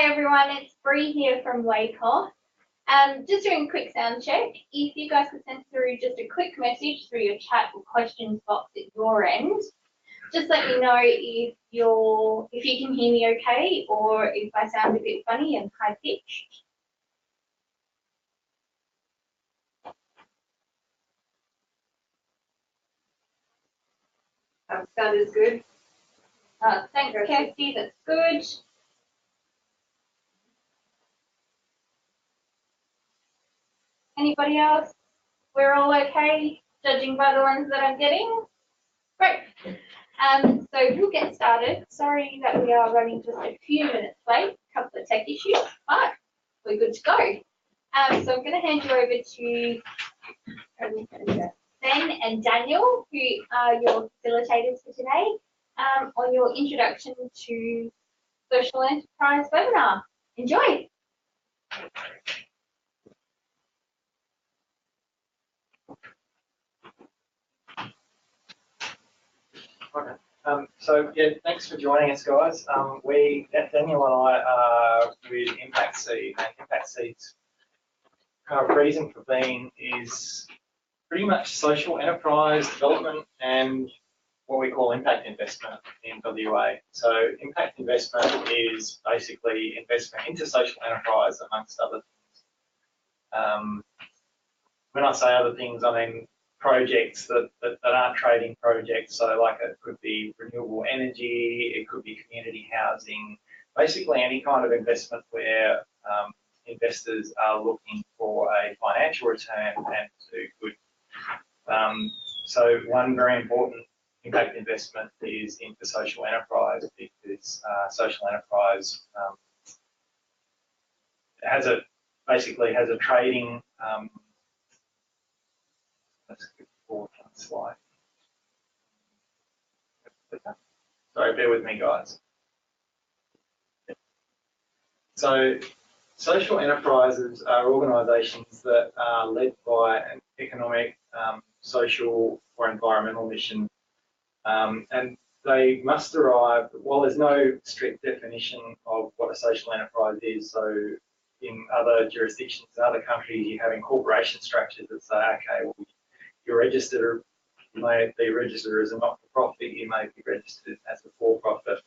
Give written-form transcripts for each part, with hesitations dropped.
Hi everyone, it's Bree here from WACOSS. Just doing a quick sound check. If you guys could send through just a quick message through your chat or questions box at your end, just let me know if you can hear me okay or if I sound a bit funny and high pitched. That is good. Thanks, Kirsty, that's good. Anybody else? We're all okay, judging by the ones that I'm getting? Great. So we'll get started. Sorry that we are running just a few minutes late, a couple of tech issues, but we're good to go. So I'm going to hand you over to Ben and Daniel, who are your facilitators for today, on your introduction to social enterprise webinar. Enjoy. Okay. So yeah, thanks for joining us, guys. Daniel and I are with Impact Seed, and Impact Seed's kind of reason for being is pretty much social enterprise development and what we call impact investment in WA. So impact investment is basically investment into social enterprise, amongst other things. When I say other things, I mean projects that aren't trading projects. So like it could be renewable energy, it could be community housing, basically any kind of investment where investors are looking for a financial return and to do good. So one very important impact investment is into social enterprise, because social enterprise basically has a trading let's go forward one slide. Sorry, bear with me, guys. So social enterprises are organisations that are led by an economic, social or environmental mission, and they must derive, well, there's no strict definition of what a social enterprise is. So in other jurisdictions, in other countries, you have incorporation structures that say, okay, well, you're registered, you may be registered as a not-for-profit, you may be registered as a for-profit,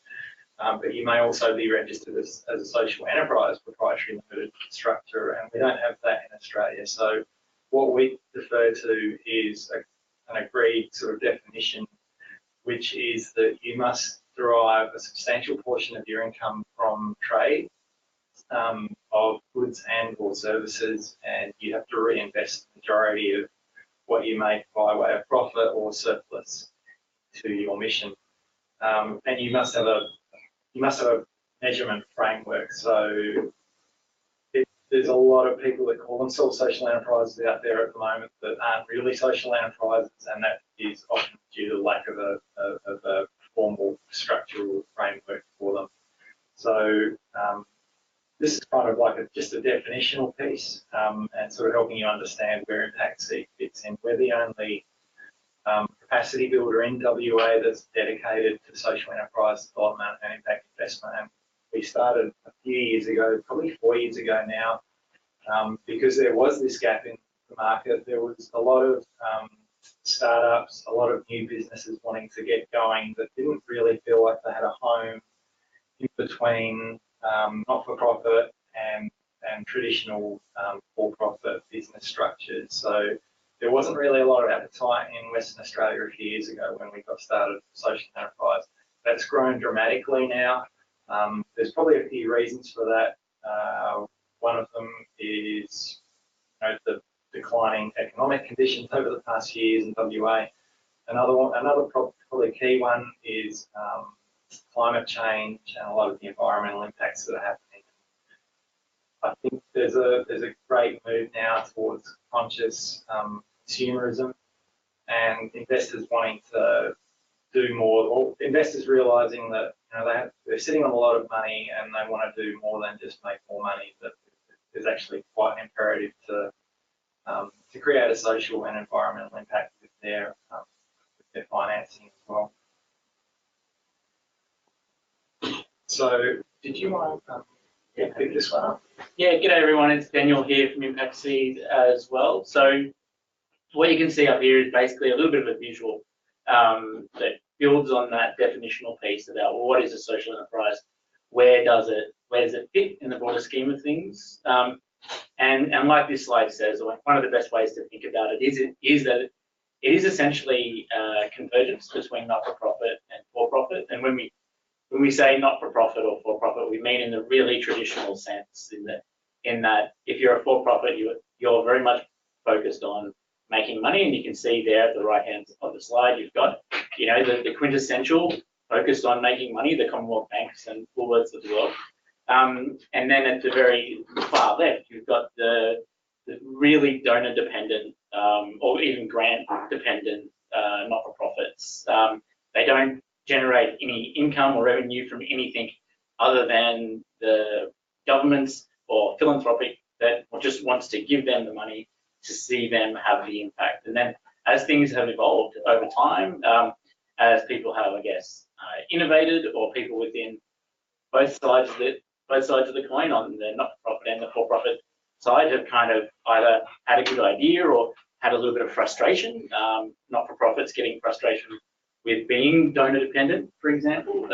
but you may also be registered as a social enterprise proprietary limited structure, and we don't have that in Australia. So what we defer to is an agreed sort of definition, which is that you must derive a substantial portion of your income from trade of goods and or services, and you have to reinvest the majority of what you make by way of profit or surplus to your mission, and you must have a measurement framework. So there's a lot of people that call themselves social enterprises out there at the moment that aren't really social enterprises, and that is often due to the lack of a formal structural framework for them. So this is kind of like just a definitional piece, and sort of helping you understand where Impact Seed fits in. We're the only capacity builder in WA that's dedicated to social enterprise development and impact investment. And we started a few years ago, probably 4 years ago now, because there was this gap in the market. There was a lot of startups, a lot of new businesses wanting to get going that didn't really feel like they had a home in between not-for-profit and traditional for-profit business structures. So there wasn't really a lot of appetite in Western Australia a few years ago when we got started for social enterprise. That's grown dramatically now. There's probably a few reasons for that. One of them is the declining economic conditions over the past few years in WA. Another probably key one is climate change and a lot of the environmental impacts that are happening. I think there's a great move now towards conscious consumerism, and investors wanting to do more, or investors realising that they're sitting on a lot of money and they want to do more than just make more money. That is actually quite an imperative to create a social and environmental impact with their financing as well. So, did you want to pick this one up. Yeah, g'day everyone, it's Daniel here from Impact Seed as well. So what you can see up here is basically a little bit of a visual that builds on that definitional piece about, well, what is a social enterprise? Where does it fit in the broader scheme of things? And like this slide says, one of the best ways to think about it is that it is essentially convergence between not-for-profit and for-profit. And when we say not-for-profit or for-profit, we mean in the really traditional sense, in that if you're a for-profit, you're very much focused on making money, and you can see there at the right hand of the slide, you've got, you know, the quintessential focused on making money, the Commonwealth banks and Woolworths of the world. And then at the very far left, you've got the really donor-dependent or even grant-dependent not-for-profits. They don't generate any income or revenue from anything other than the governments or philanthropic that just wants to give them the money to see them have the impact. And then as things have evolved over time, as people have, I guess, innovated, or people within both sides of the coin, on the not-for-profit and the for-profit side, have kind of either had a good idea or had a little bit of frustration. Not-for-profits getting frustration with being donor dependent, for example,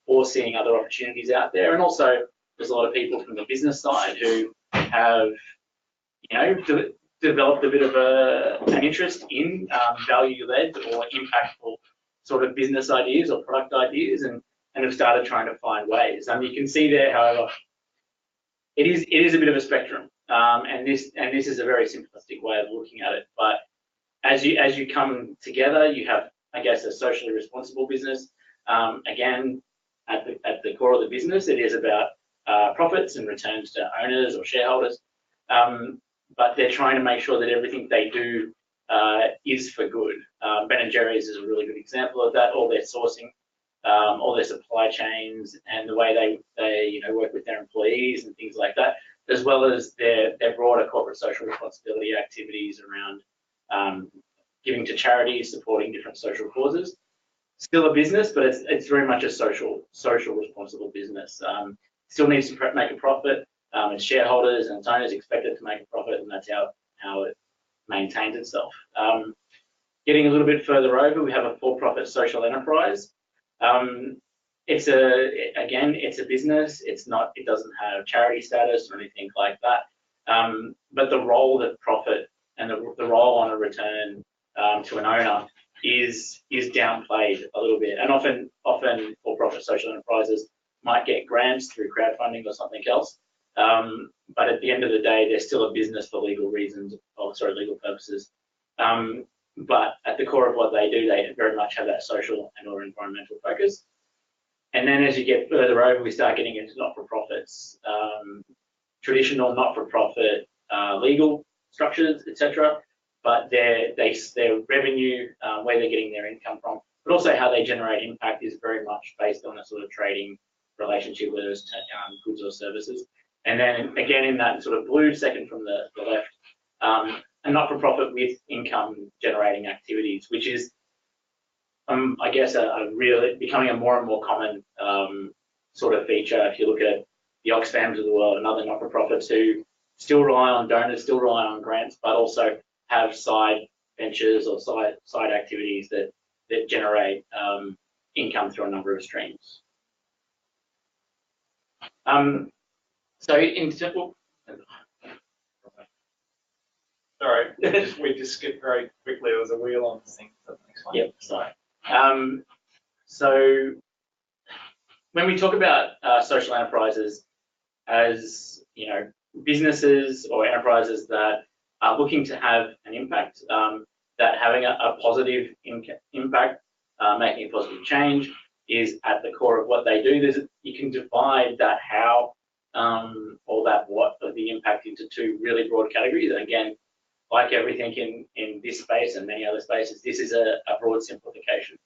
or seeing other opportunities out there. And also there's a lot of people from the business side who have, you know, developed a bit of an interest in value-led or impactful sort of business ideas or product ideas, and have started trying to find ways. You can see there, however, it is a bit of a spectrum, and this is a very simplistic way of looking at it. But as you come together, you have, I guess, a socially responsible business. Again, at the core of the business, it is about profits and returns to owners or shareholders. But they're trying to make sure that everything they do is for good. Ben & Jerry's is a really good example of that. All their sourcing, all their supply chains, and the way they work with their employees and things like that, as well as their broader corporate social responsibility activities around giving to charities, supporting different social causes. Still a business, but it's very much a social responsible business. Still needs to make a profit. Its shareholders and its owners expect it to make a profit, and that's how it maintains itself. Getting a little bit further over, we have a for-profit social enterprise. It's a business. It doesn't have charity status or anything like that. But the role that profit and the role on a return to an owner is downplayed a little bit. And often for-profit social enterprises might get grants through crowdfunding or something else. But at the end of the day, they're still a business for legal purposes. But at the core of what they do, they very much have that social and or environmental focus. And then as you get further over, we start getting into not-for-profits, traditional not-for-profit legal structures, etc. But their revenue, where they're getting their income from, but also how they generate impact is very much based on a sort of trading relationship, whether it's goods or services. And then again, in that sort of blue, second from the left, a not-for-profit with income generating activities, which is, I guess, a really becoming a more and more common sort of feature. If you look at the Oxfams of the world and other not-for-profits who still rely on donors, still rely on grants, but also have side ventures or side activities that generate income through a number of streams. So in simple, Sorry, we just skipped very quickly. There was a wheel on the thing. Yep, sorry. So when we talk about social enterprises as, you know, businesses or enterprises that are looking to have an impact, that having a positive impact, making a positive change is at the core of what they do. You can divide that how or that what of the impact into two really broad categories. And again, like everything in this space and many other spaces, this is a broad simplification.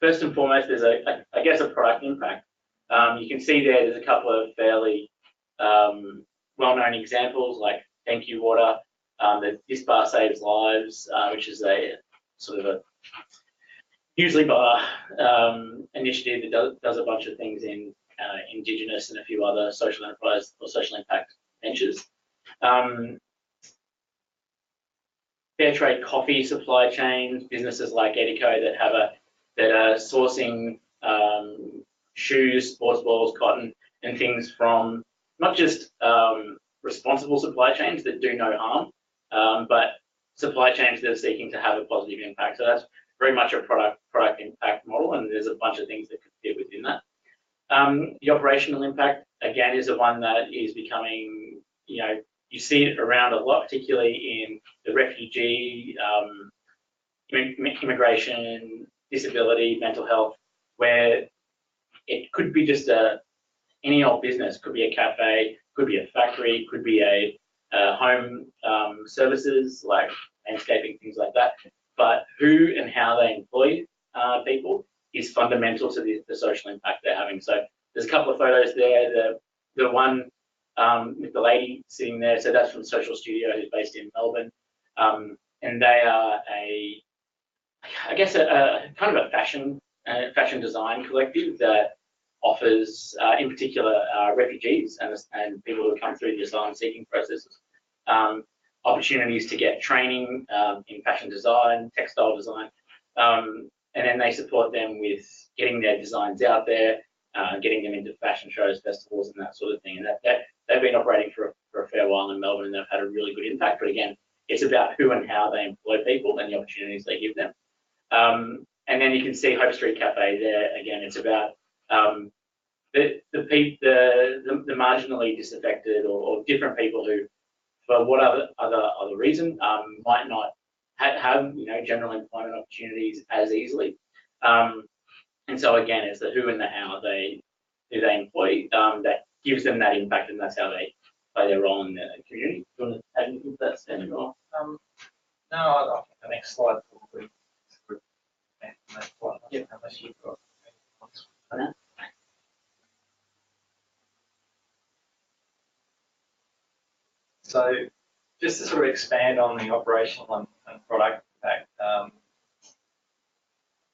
First and foremost, there's I guess a product impact. You can see there's a couple of fairly well-known examples, like Thank You Water, This Bar Saves Lives, which is a sort of a muesli bar initiative that does a bunch of things in Indigenous and a few other social enterprise or social impact ventures. Fair trade coffee supply chains, businesses like Edico that are sourcing shoes, sports balls, cotton, and things from not just responsible supply chains that do no harm, but supply chains that are seeking to have a positive impact. So that's very much a product impact model, and there's a bunch of things that could fit within that. The operational impact, again, is the one that is becoming, you see it around a lot, particularly in the refugee, immigration, disability, mental health, where it could be just any old business, could be a cafe, could be a factory, could be a home services like landscaping, things like that. But who and how they employ people is fundamental to the social impact they're having. So there's a couple of photos there. The one with the lady sitting there, so that's from Social Studio, who's based in Melbourne, and they are I guess a kind of a fashion design collective that offers, in particular, refugees and people who come through the asylum seeking processes, opportunities to get training in fashion design, textile design, and then they support them with getting their designs out there, getting them into fashion shows, festivals, and that sort of thing. And they've been operating for a fair while in Melbourne, and they've had a really good impact. But again, it's about who and how they employ people and the opportunities they give them. And then you can see Hope Street Cafe there. Again, it's about the marginally disaffected or different people who, for what other reason, might not have general employment opportunities as easily. And so again, it's the who and the how they employ that gives them that impact, and that's how they play their role in the community. Do you want to add anything to that, Stan? Or? No, I think the next slide probably is good. Yeah, unless you've got any points. So just to sort of expand on the operational and product impact,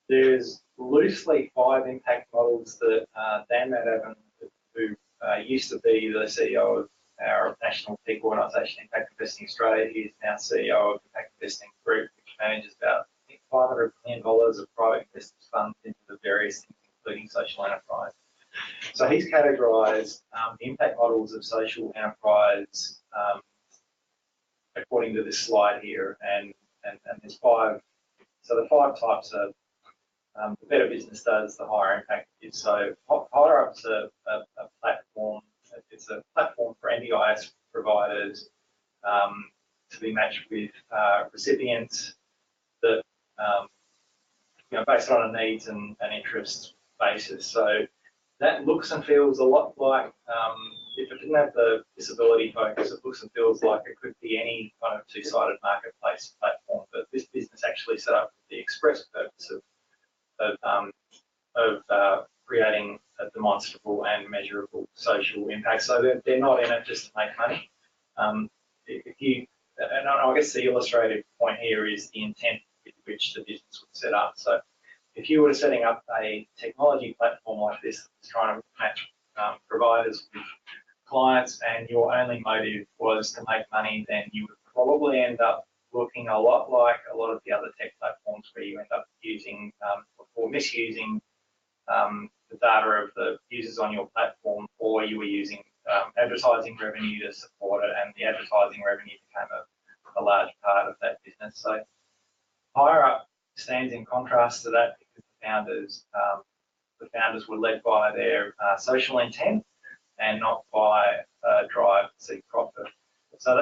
there's loosely 5 impact models that Dan Madhavan, who used to be the CEO of our national peak organisation, Impact Investing Australia, he is now CEO of Impact Investing Group, which manages about $500 million of private investors funds into the various things, including social enterprise. So he's categorised the impact models of social enterprise according to this slide here, and there's 5. So the 5 types of the better business does, the higher impact it is. So higher up's a platform. It's a platform for NDIS providers to be matched with recipients that based on a needs and interests basis. So that looks and feels a lot like, if it didn't have the disability focus, it looks and feels like it could be any kind of two-sided marketplace platform. But this business actually set up with the express purpose of creating a demonstrable and measurable social impact. So they're not in it just to make money. And I guess the illustrative point here is the intent with which the business was set up. So if you were setting up a technology platform like this that's trying to match providers with clients, and your only motive was to make money, then you would probably end up looking a lot like a lot of the other tech platforms where you end up using or misusing the data of the users on your platform, or you were using advertising revenue to support it, and the advertising revenue became a large part of that business. So higher up stands in contrast to that, because the founders were led by their social intent and not by a drive to seek profit. So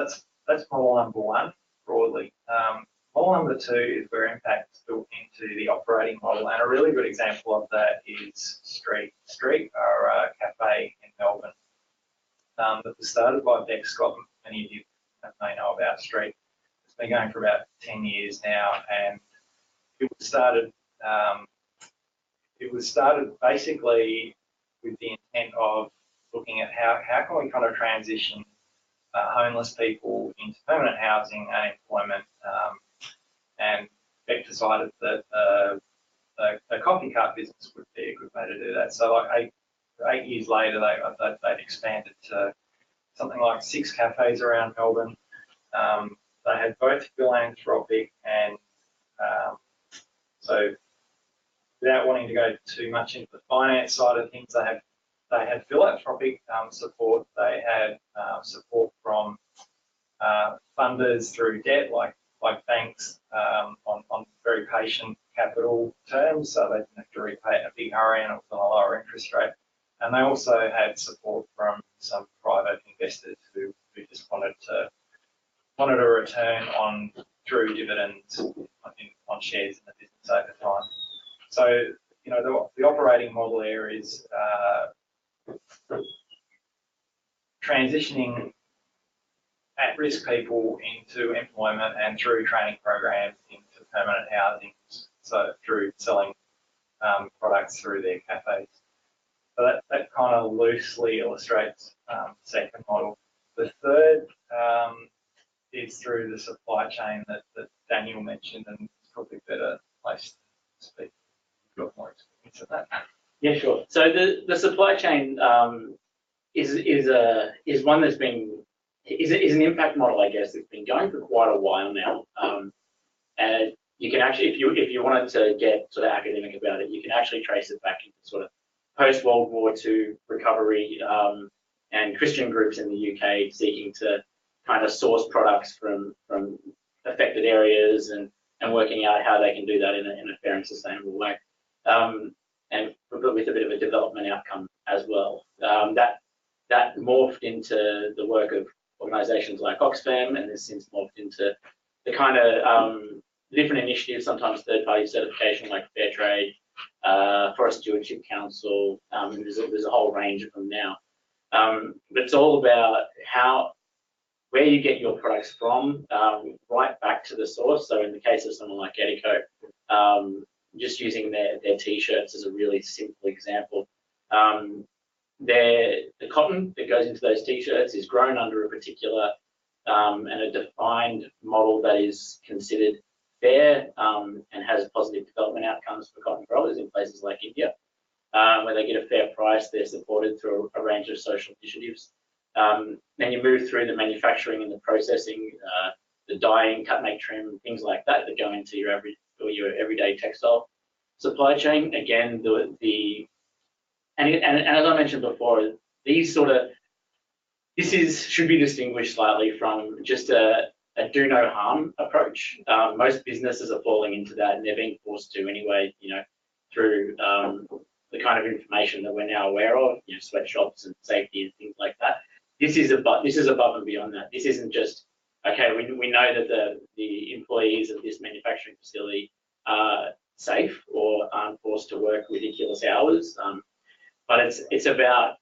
that's model number 1 broadly. Model number 2 is where impact is built into the operating model, and a really good example of that is Street. Street are a cafe in Melbourne that was started by Beck Scott. Many of you may know about Street. It's been going for about 10 years now, and it was started basically with the intent of looking at how can we kind of transition homeless people into permanent housing and employment, and Beck decided that a coffee cart business would be a good way to do that. So 8 years later, they'd expanded to something like 6 cafes around Melbourne. They had both philanthropic and so without wanting to go too much into the finance side of things, they had philanthropic support. They had support from funders through debt, like banks, on very patient capital terms, so they didn't have to repay in a big hurry, and it was on a lower interest rate. And they also had support from some private investors who just wanted a return through dividends on shares in the business over time. So, you know, the operating model there is transitioning at-risk people into employment and through training programs into permanent housing, so through selling products through their cafes. So that kind of loosely illustrates the second model. The third is through the supply chain that Daniel mentioned, and it's probably a better place to speak. You've got more experience in that. Yeah, sure. So the supply chain is one that's been is an impact model, I guess, that's been going for quite a while now. And you can actually, if you wanted to get sort of academic about it, you can actually trace it back into sort of post-World War II recovery and Christian groups in the UK seeking to kind of source products from affected areas and working out how they can do that in a fair and sustainable way, and with a bit of a development outcome as well. That morphed into the work of organisations like Oxfam, and has since morphed into the kind of different initiatives, sometimes third-party certification like Fair Trade, Forest Stewardship Council. There's a whole range of them now. But it's all about where you get your products from, right back to the source. So in the case of someone like Edico, just using their T-shirts as a really simple example. The cotton that goes into those T-shirts is grown under a particular and a defined model that is considered fair and has positive development outcomes for cotton growers in places like India, where they get a fair price. They're supported through a range of social initiatives. Then you move through the manufacturing and the processing, the dyeing, cut, make, trim, things like that go into your everyday textile supply chain. Again, and as I mentioned before, this should be distinguished slightly from just a do no harm approach. Most businesses are falling into that, and they're being forced to anyway, you know, through the kind of information that we're now aware of, you know, sweatshops and safety and things like that. This is above and beyond that. This isn't just, okay, we know that the employees of this manufacturing facility are safe or aren't forced to work ridiculous hours, but it's about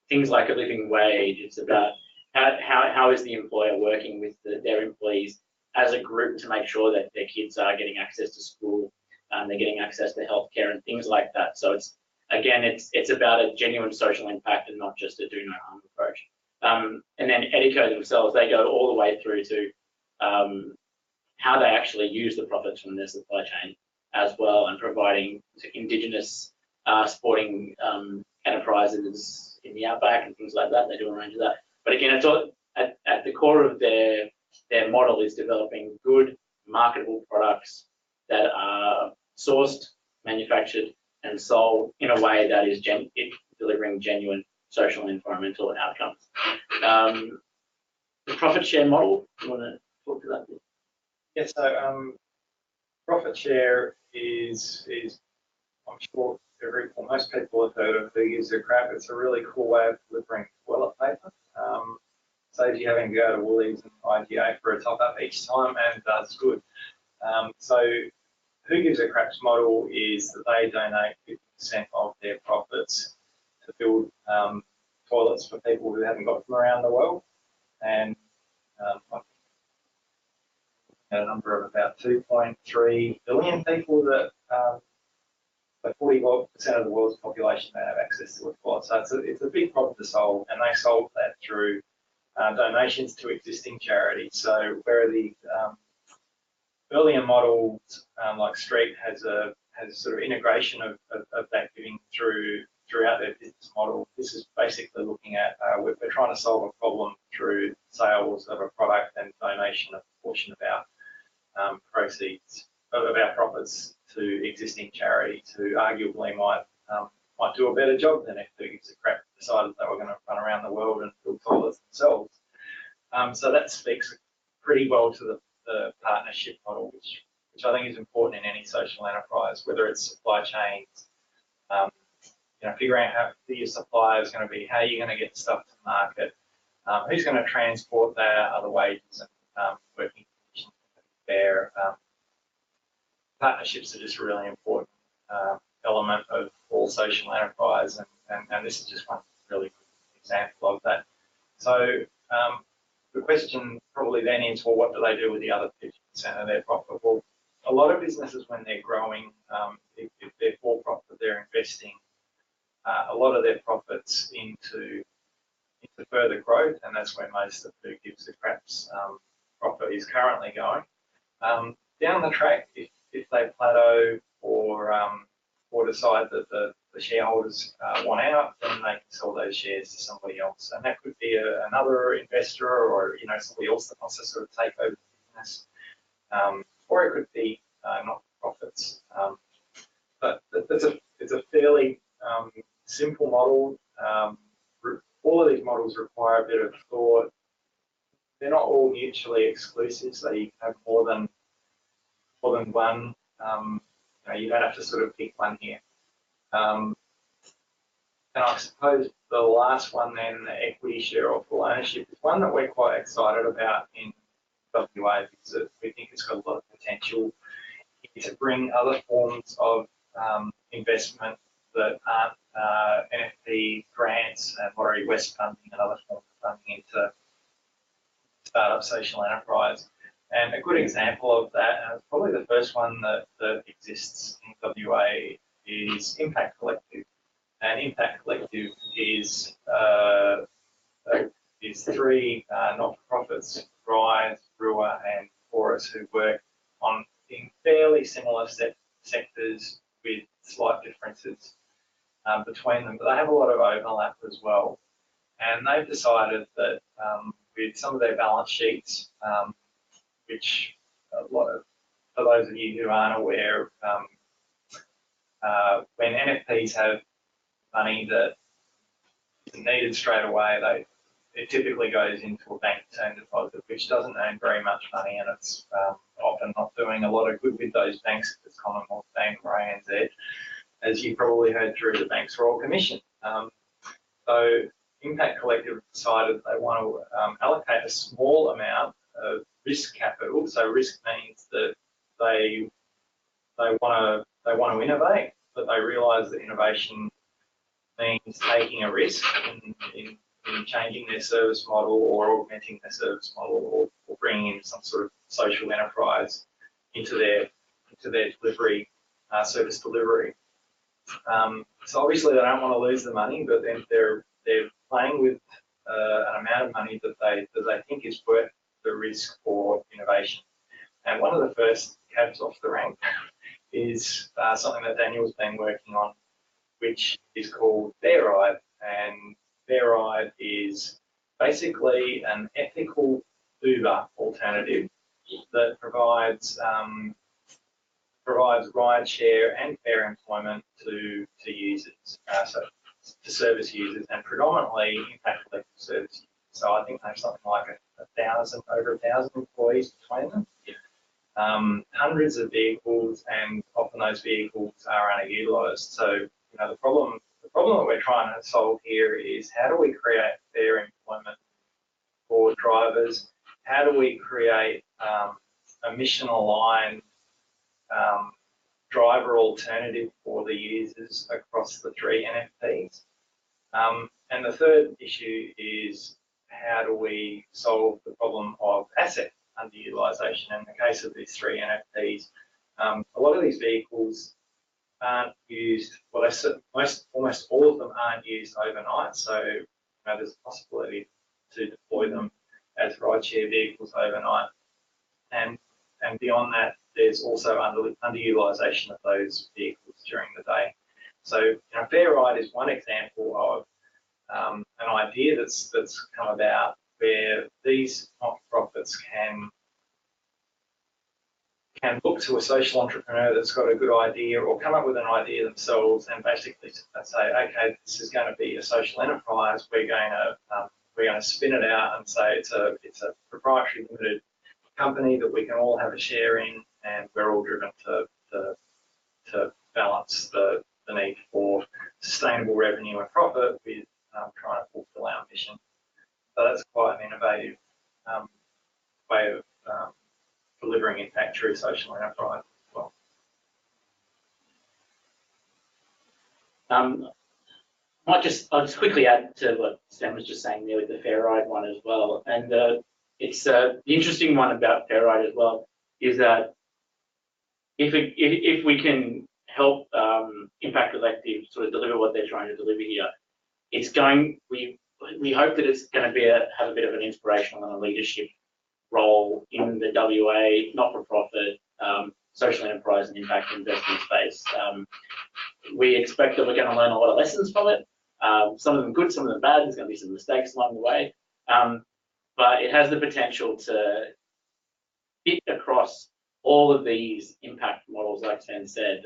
things like a living wage. It's about how is the employer working with their employees as a group to make sure that their kids are getting access to school, they're getting access to healthcare and things like that. So it's about a genuine social impact and not just a do no harm approach. And then Edico themselves, they go all the way through to how they actually use the profits from their supply chain as well, and providing to Indigenous sporting enterprises in the outback and things like that. They do a range of that. But again, it's all at the core of their model is developing good, marketable products that are sourced, manufactured, and sold in a way that is delivering genuine social and environmental outcomes. The profit share model, you want to talk to that? Yeah, so profit share is I'm sure most people have heard of Who Gives a Crap. It's a really cool way of delivering toilet paper. Saves you having to go to Woolies and IGA for a top up each time, and does good. So Who Gives a Crap's model is that they donate 50% of their profits to build toilets for people who haven't got them around the world. And a number of about 2.3 billion people that 40% of the world's population don't have access to a toilet. So it's a big problem to solve, and they solve that through donations to existing charities. So where the earlier models like Street has a sort of integration of that giving through throughout their business model. This is basically looking at, we're trying to solve a problem through sales of a product and donation of a portion of our proceeds, of our profits to existing charities who arguably might do a better job than if Who Gives a Crap decided they were going to run around the world and build toilets themselves. So that speaks pretty well to the partnership model, which I think is important in any social enterprise, whether it's supply chains, figuring out who your supplier is going to be, how you're going to get stuff to market, who's going to transport that, other wages and working conditions fair. Partnerships are just a really important element of all social enterprise, and this is just one really good example of that. So the question probably then is, well, what do they do with the other 50% of their profit? Well, a lot of businesses, when they're growing, if they're for profit, they're investing a lot of their profits into further growth, and that's where most of Who Gives a Crap's profit is currently going. Down the track, if they plateau or decide that the shareholders want out, then they can sell those shares to somebody else, and that could be another investor or somebody else that wants to sort of take over the business, or it could be not-for-profits. But it's a fairly simple model. All of these models require a bit of thought. They're not all mutually exclusive, so you can have more than one. You don't have to sort of pick one here. And I suppose the last one then, the equity share or full ownership, is one that we're quite excited about in WA because we think it's got a lot of potential to bring other forms of investment that aren't NFT grants and Lottery West funding and other forms of funding into startup social enterprise. And a good example of that, and it's probably the first one that exists in WA, is Impact Collective. And Impact Collective is three not-for-profits, Rise, Brewer and Chorus, who work in fairly similar sectors with slight differences between them, but they have a lot of overlap as well. And they've decided that with some of their balance sheets, which for those of you who aren't aware, when NFPs have money that is needed straight away, it typically goes into a bank term deposit, which doesn't earn very much money, and it's often not doing a lot of good with those banks. If it's Commonwealth Bank or ANZ, as you probably heard through the Banks Royal Commission. So Impact Collective decided they want to allocate a small amount of risk capital. So risk means that they want to innovate, but they realise that innovation means taking a risk in changing their service model or augmenting their service model or bringing in some sort of social enterprise into their delivery, service delivery. So obviously they don't want to lose the money, but then they're playing with an amount of money that they think is worth the risk for innovation. And one of the first cabs off the rank is something that Daniel's been working on, which is called Fair Ride. And Fair Ride is basically an ethical Uber alternative that provides ride share and fair employment to users, so to service users, and predominantly Impact Collective service users. So I think there's something like over 1,000 employees between them. Hundreds of vehicles, and often those vehicles are underutilised. So the problem that we're trying to solve here is, how do we create fair employment for drivers? How do we create a mission-aligned driver alternative for the users across the three NFTs? And the third issue is, how do we solve the problem of asset underutilisation? In the case of these three NFTs, a lot of these vehicles aren't used, well, almost all of them aren't used overnight, so there's a possibility to deploy them as rideshare vehicles overnight. And beyond that, there's also underutilisation of those vehicles during the day. So, you know, fair ride is one example of an idea that's come about where these not-for-profits can look to a social entrepreneur that's got a good idea or come up with an idea themselves and basically say, okay, this is going to be a social enterprise. We're going to spin it out and say it's a proprietary limited company that we can all have a share in, and we're all driven to balance the need for sustainable revenue and profit with trying to fulfill our mission. So that's quite an innovative way of delivering impact through social enterprise as well. I'll just quickly add to what Sam was just saying there with the fair ride one as well. And it's the interesting one about fair ride as well is that if we can help Impact Collective sort of deliver what they're trying to deliver here, it's going. We hope that it's going to have a bit of an inspirational and a leadership role in the WA not-for-profit social enterprise and impact investment space. We expect that we're going to learn a lot of lessons from it. Some of them good, some of them bad. There's going to be some mistakes along the way, but it has the potential to fit across all of these impact models, like Sven said.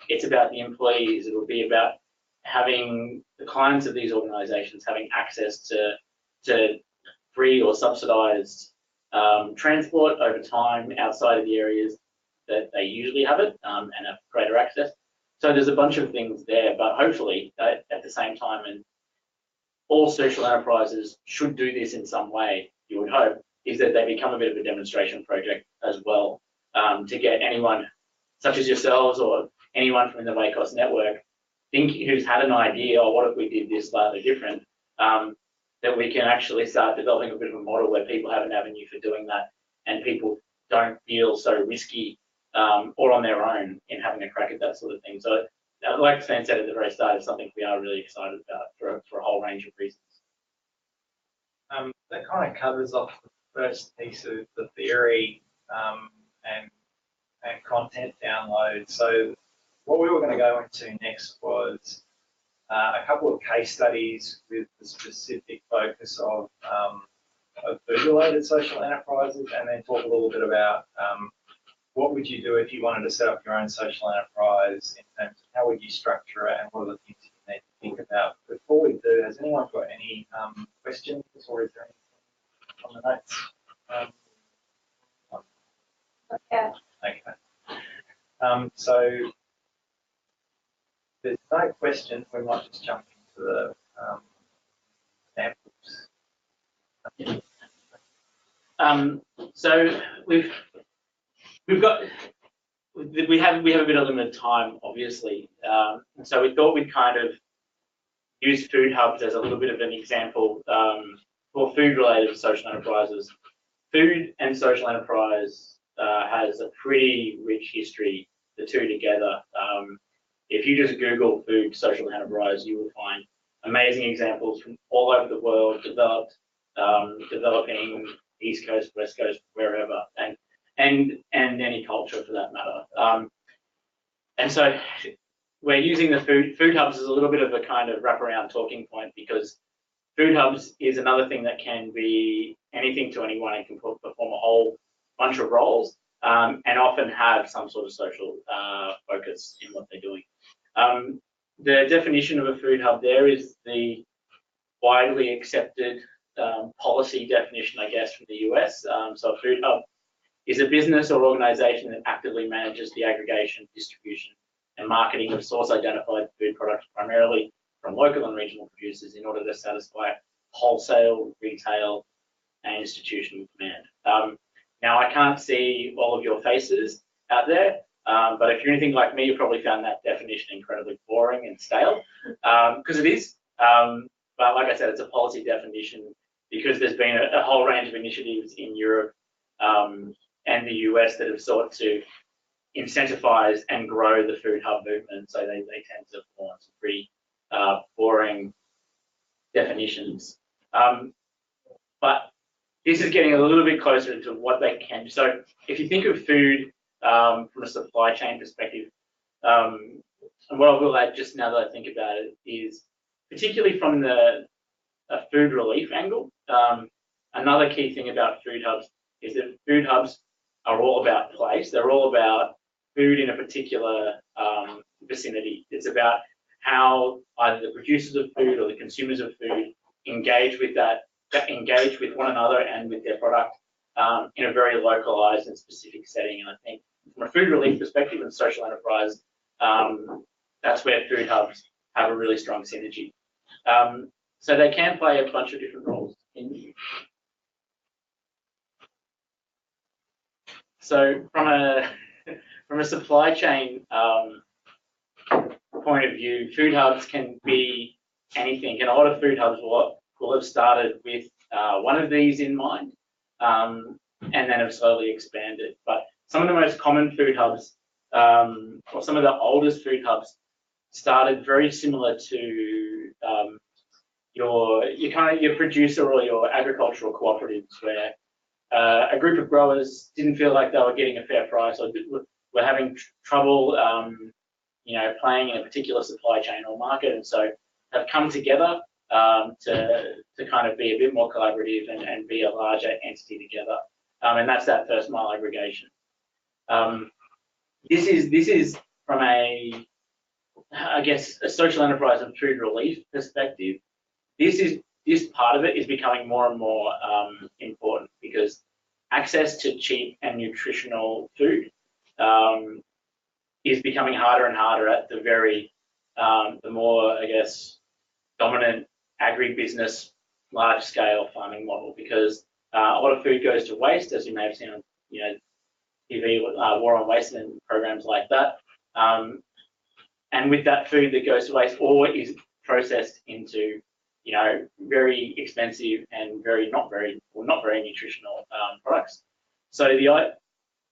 It's about the employees. It'll be about having the clients of these organisations having access to free or subsidised transport over time outside of the areas that they usually have it and have greater access. So there's a bunch of things there, but hopefully at the same time, and all social enterprises should do this in some way, you would hope, is that they become a bit of a demonstration project as well, to get anyone such as yourselves or anyone from the WACOSS network who's had an idea, or what if we did this slightly different, that we can actually start developing a bit of a model where people have an avenue for doing that and people don't feel so risky or on their own in having a crack at that sort of thing. So like Sven said at the very start, it's something we are really excited about for a whole range of reasons. That kind of covers off the first piece of the theory and content download. So what we were going to go into next was a couple of case studies with the specific focus of food-related social enterprises, and then talk a little bit about what would you do if you wanted to set up your own social enterprise in terms of how would you structure it and what are the things you need to think about. Before we do, has anyone got any questions, or is there anything on the notes? Okay. Okay. So there's no question. We might just jump into the samples. So we have a bit of limited time, obviously, and so we thought we'd kind of use food hubs as a little bit of an example for food-related social enterprises. Food and social enterprise has a pretty rich history, the two together. If you just Google food social enterprise, you will find amazing examples from all over the world, developing East Coast, West Coast, wherever, and any culture for that matter. And so we're using the food hubs as a little bit of a kind of wraparound talking point, because food hubs is another thing that can be anything to anyone and can perform a whole bunch of roles, and often have some sort of social focus in what they're doing. The definition of a food hub there is the widely accepted policy definition, I guess, from the US. So a food hub is a business or organization that actively manages the aggregation, distribution, and marketing of source-identified food products, primarily from local and regional producers, in order to satisfy wholesale, retail, and institutional demand. Now, I can't see all of your faces out there, but if you're anything like me, you probably found that definition incredibly boring and stale, because it is. But like I said, it's a policy definition because there's been a whole range of initiatives in Europe and the US that have sought to incentivize and grow the food hub movement. So they tend to fall on some pretty boring definitions. But this is getting a little bit closer to what they can do. So if you think of food from a supply chain perspective, and what I will add just now that I think about it is, particularly from a food relief angle, another key thing about food hubs is that food hubs are all about place. They're all about food in a particular vicinity. It's about how either the producers of food or the consumers of food engage with one another and with their product in a very localized and specific setting. And I think from a food relief perspective and social enterprise, that's where food hubs have a really strong synergy. So they can play a bunch of different roles. So from a supply chain point of view, food hubs can be anything, and a lot of food hubs will have started with one of these in mind, and then have slowly expanded. But some of the most common food hubs, or some of the oldest food hubs, started very similar to your producer or your agricultural cooperatives, where a group of growers didn't feel like they were getting a fair price, or were having trouble, playing in a particular supply chain or market, and so have come together to kind of be a bit more collaborative and be a larger entity together, and that's that first mile aggregation. This is from a social enterprise and food relief perspective. This part of it is becoming more and more important, because access to cheap and nutritional food is becoming harder and harder at the more, dominant agribusiness, large-scale farming model, because a lot of food goes to waste, as you may have seen on TV, war on waste and programs like that. And with that food that goes to waste, or is processed into very expensive and not very nutritional products. So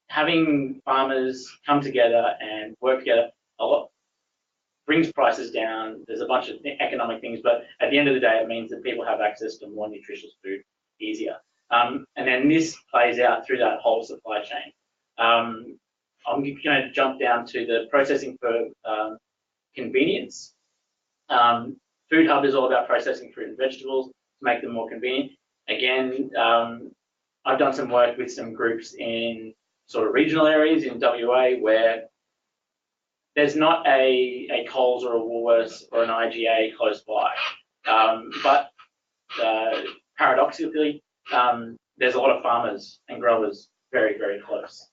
having farmers come together and work together a lot brings prices down. There's a bunch of economic things, but at the end of the day, it means that people have access to more nutritious food easier. And then this plays out through that whole supply chain. I'm going to jump down to the processing for convenience. Food hub is all about processing fruit and vegetables to make them more convenient. Again, I've done some work with some groups in sort of regional areas in WA where there's not a Coles or a Woolworths or an IGA close by, but paradoxically, there's a lot of farmers and growers very, very close,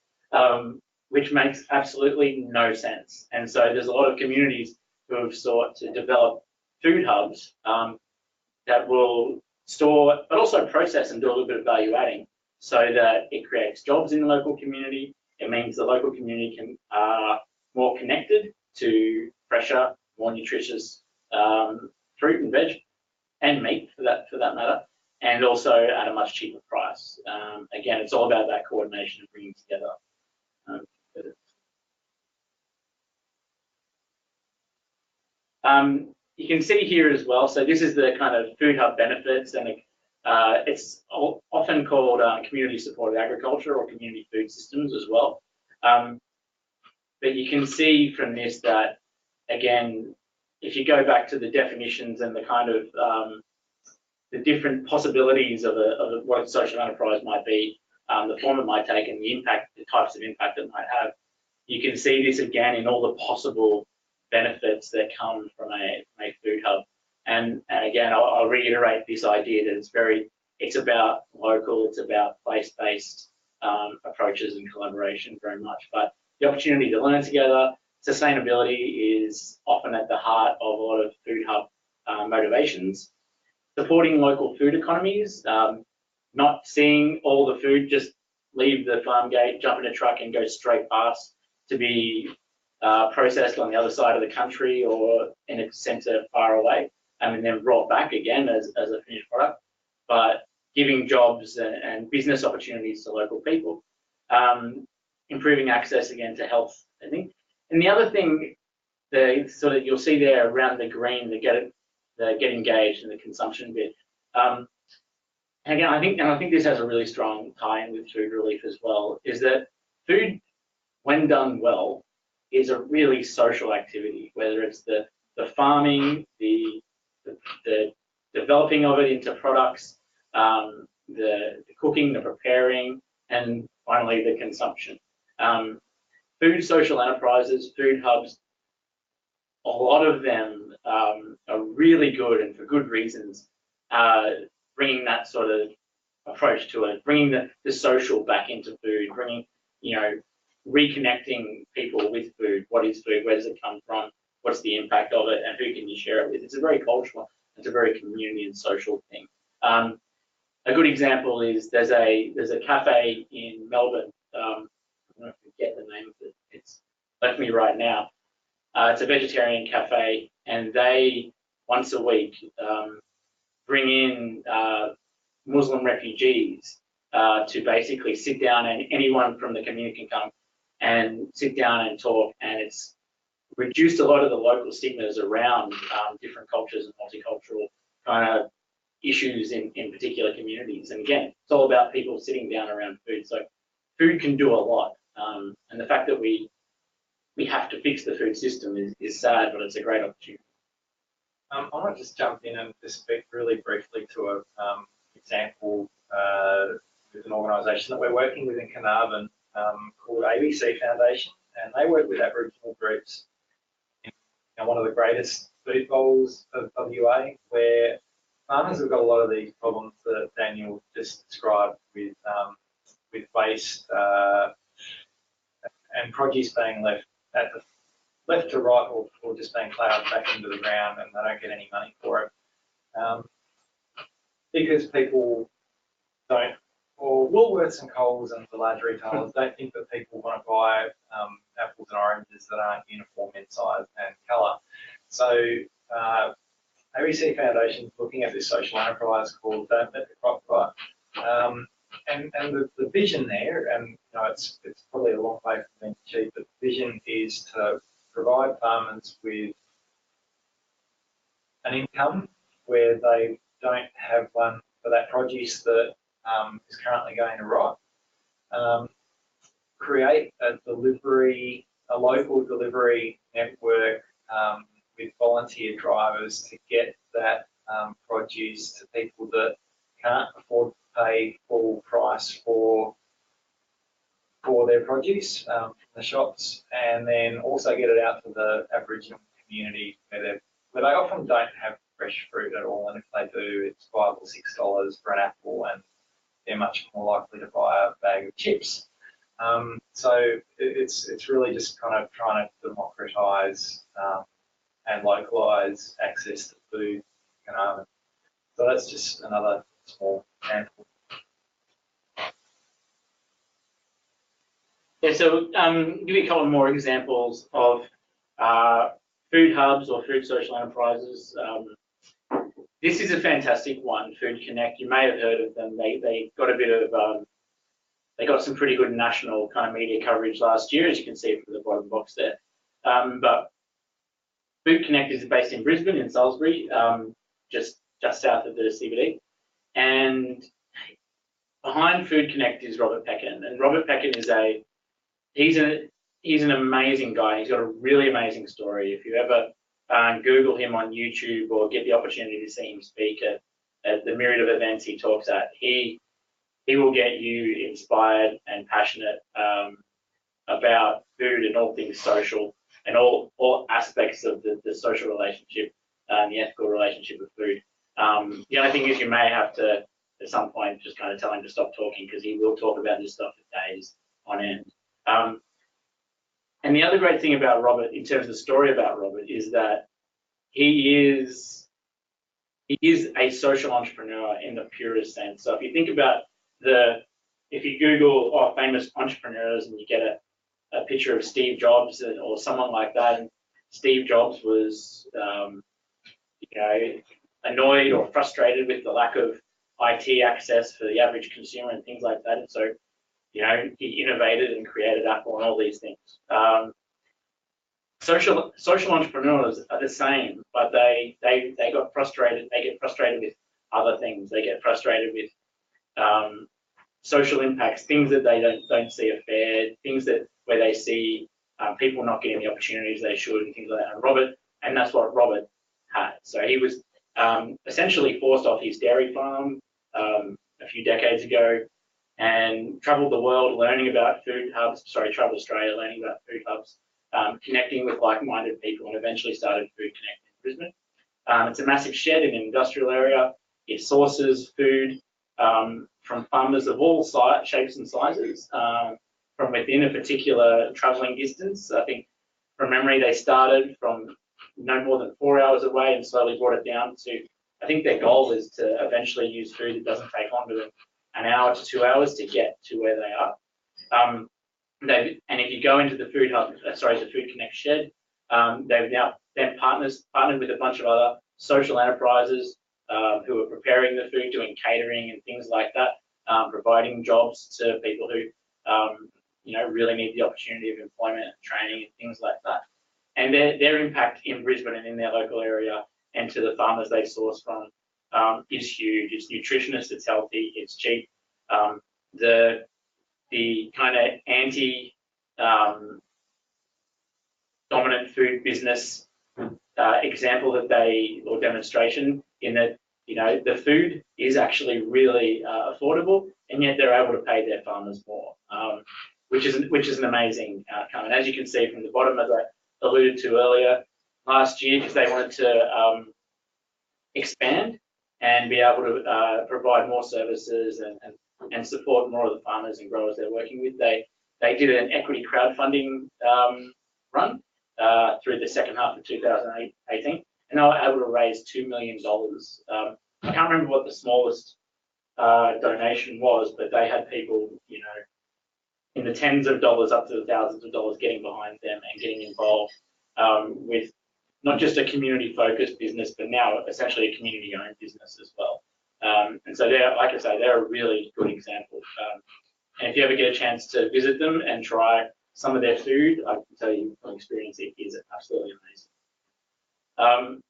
which makes absolutely no sense. And so there's a lot of communities who have sought to develop food hubs that will store, but also process and do a little bit of value adding, so that it creates jobs in the local community. It means the local community can more connected to fresher, more nutritious fruit and veg, and meat for that matter, and also at a much cheaper price. Again, it's all about that coordination and bringing together. You can see here as well, so this is the kind of food hub benefits, and it's often called community supported agriculture or community food systems as well. But you can see from this that, again, if you go back to the definitions and the kind of the different possibilities of what a social enterprise might be, the form it might take, and the types of impact it might have, you can see this again in all the possible benefits that come from a food hub. And again, I'll reiterate this idea that it's about local, it's about place-based approaches and collaboration very much. But the opportunity to learn together, sustainability is often at the heart of a lot of food hub motivations. Supporting local food economies, not seeing all the food just leave the farm gate, jump in a truck and go straight past to be processed on the other side of the country or in a centre far away, and then brought back again as a finished product, but giving jobs and business opportunities to local people. Improving access again to health, I think. And the other thing, you'll see there around the green, the get engaged in the consumption bit. Again, I think this has a really strong tie-in with food relief as well, is that food, when done well, is a really social activity, whether it's the farming, the developing of it into products, the cooking, the preparing, and finally the consumption. Food social enterprises, food hubs, a lot of them are really good, and for good reasons, bringing that sort of approach to it, bringing the social back into food, bringing, reconnecting people with food. What is food? Where does it come from? What's the impact of it? And who can you share it with? It's a very cultural, it's a very community and social thing. A good example is there's a cafe in Melbourne. I don't forget the name of it. It's left me right now. It's a vegetarian cafe, and they once a week bring in Muslim refugees to basically sit down, and anyone from the community can come and sit down and talk. And it's reduced a lot of the local stigmas around different cultures and multicultural kind of issues in particular communities. And again, it's all about people sitting down around food. So food can do a lot. And the fact that we have to fix the food system is sad, but it's a great opportunity. I might just jump in and just speak really briefly to an example with an organisation that we're working with in Carnarvon called ABC Foundation, and they work with Aboriginal groups in one of the greatest food bowls of WA, where farmers have got a lot of these problems that Daniel just described with waste and produce being left to right, or just being ploughed back into the ground, and they don't get any money for it. Because people don't, or Woolworths and Coles and the large retailers don't think that people want to buy apples and oranges that aren't uniform in size and colour. So ABC Foundation is looking at this social enterprise called Don't Let the Crop Rot. And the vision there, and it's probably a long way from being cheap, but the vision is to provide farmers with an income where they don't have one for that produce that is currently going to rot. Create a local delivery network with volunteer drivers to get that produce to people that can't afford to pay full price for their produce from the shops, and then also get it out to the Aboriginal community where they often don't have fresh fruit at all, and if they do, it's $5 or $6 for an apple, and they're much more likely to buy a bag of chips. So it's really just kind of trying to democratise and localise access to food in Carnarvon. So that's just another small example. Yeah, so give you a couple more examples of food hubs or food social enterprises. This is a fantastic one, Food Connect. You may have heard of them. They got a bit of, they got some pretty good national kind of media coverage last year, as you can see from the bottom box there. But Food Connect is based in Brisbane, in Salisbury, just south of the CBD. And behind Food Connect is Robert Peckin. And Robert Peckin is he's an amazing guy. He's got a really amazing story. If you ever Google him on YouTube or get the opportunity to see him speak at the myriad of events he talks at, he will get you inspired and passionate about food and all things social and all aspects of the social relationship and the ethical relationship with food. The only thing is you may have to, at some point, just kind of tell him to stop talking, because he will talk about this stuff for days on end. And the other great thing about Robert, in terms of the story about Robert, is that he is a social entrepreneur in the purest sense. So if you think about if you Google famous entrepreneurs and you get a picture of Steve Jobs or someone like that, and Steve Jobs was, annoyed or frustrated with the lack of IT access for the average consumer and things like that. And so, he innovated and created Apple and all these things. Social entrepreneurs are the same, but they got frustrated. They get frustrated with other things. They get frustrated with social impacts, things that they don't see are fair, things where they see people not getting the opportunities they should and things like that. And that's what Robert had. So he was essentially forced off his dairy farm a few decades ago and travelled the world learning about food hubs, travelled Australia learning about food hubs, connecting with like-minded people, and eventually started Food Connect in Brisbane. It's a massive shed in an industrial area. It sources food from farmers of all shapes and sizes from within a particular travelling distance. I think from memory they started from no more than 4 hours away and slowly brought it down to, I think their goal is to eventually use food that doesn't take longer than an hour to 2 hours to get to where they are. And if you go into the Food Hub, the Food Connect shed, they've now then partnered with a bunch of other social enterprises who are preparing the food, doing catering and things like that, providing jobs to people who really need the opportunity of employment and training and things like that. And their impact in Brisbane and in their local area and to the farmers they source from is huge. It's nutritious, it's healthy, it's cheap. The kind of anti dominant food business example or demonstration in that, the food is actually really affordable, and yet they're able to pay their farmers more, which is an amazing outcome. And as you can see from the bottom, as I alluded to earlier, last year, because they wanted to expand and be able to provide more services and support more of the farmers and growers they're working with, they did an equity crowdfunding run through the second half of 2018, and they were able to raise $2 million. I can't remember what the smallest donation was, but they had people, in the tens of dollars up to the thousands of dollars getting behind them and getting involved with not just a community-focused business, but now essentially a community-owned business as well. And so like I say, they're a really good example. And if you ever get a chance to visit them and try some of their food, I can tell you from experience, it is absolutely amazing.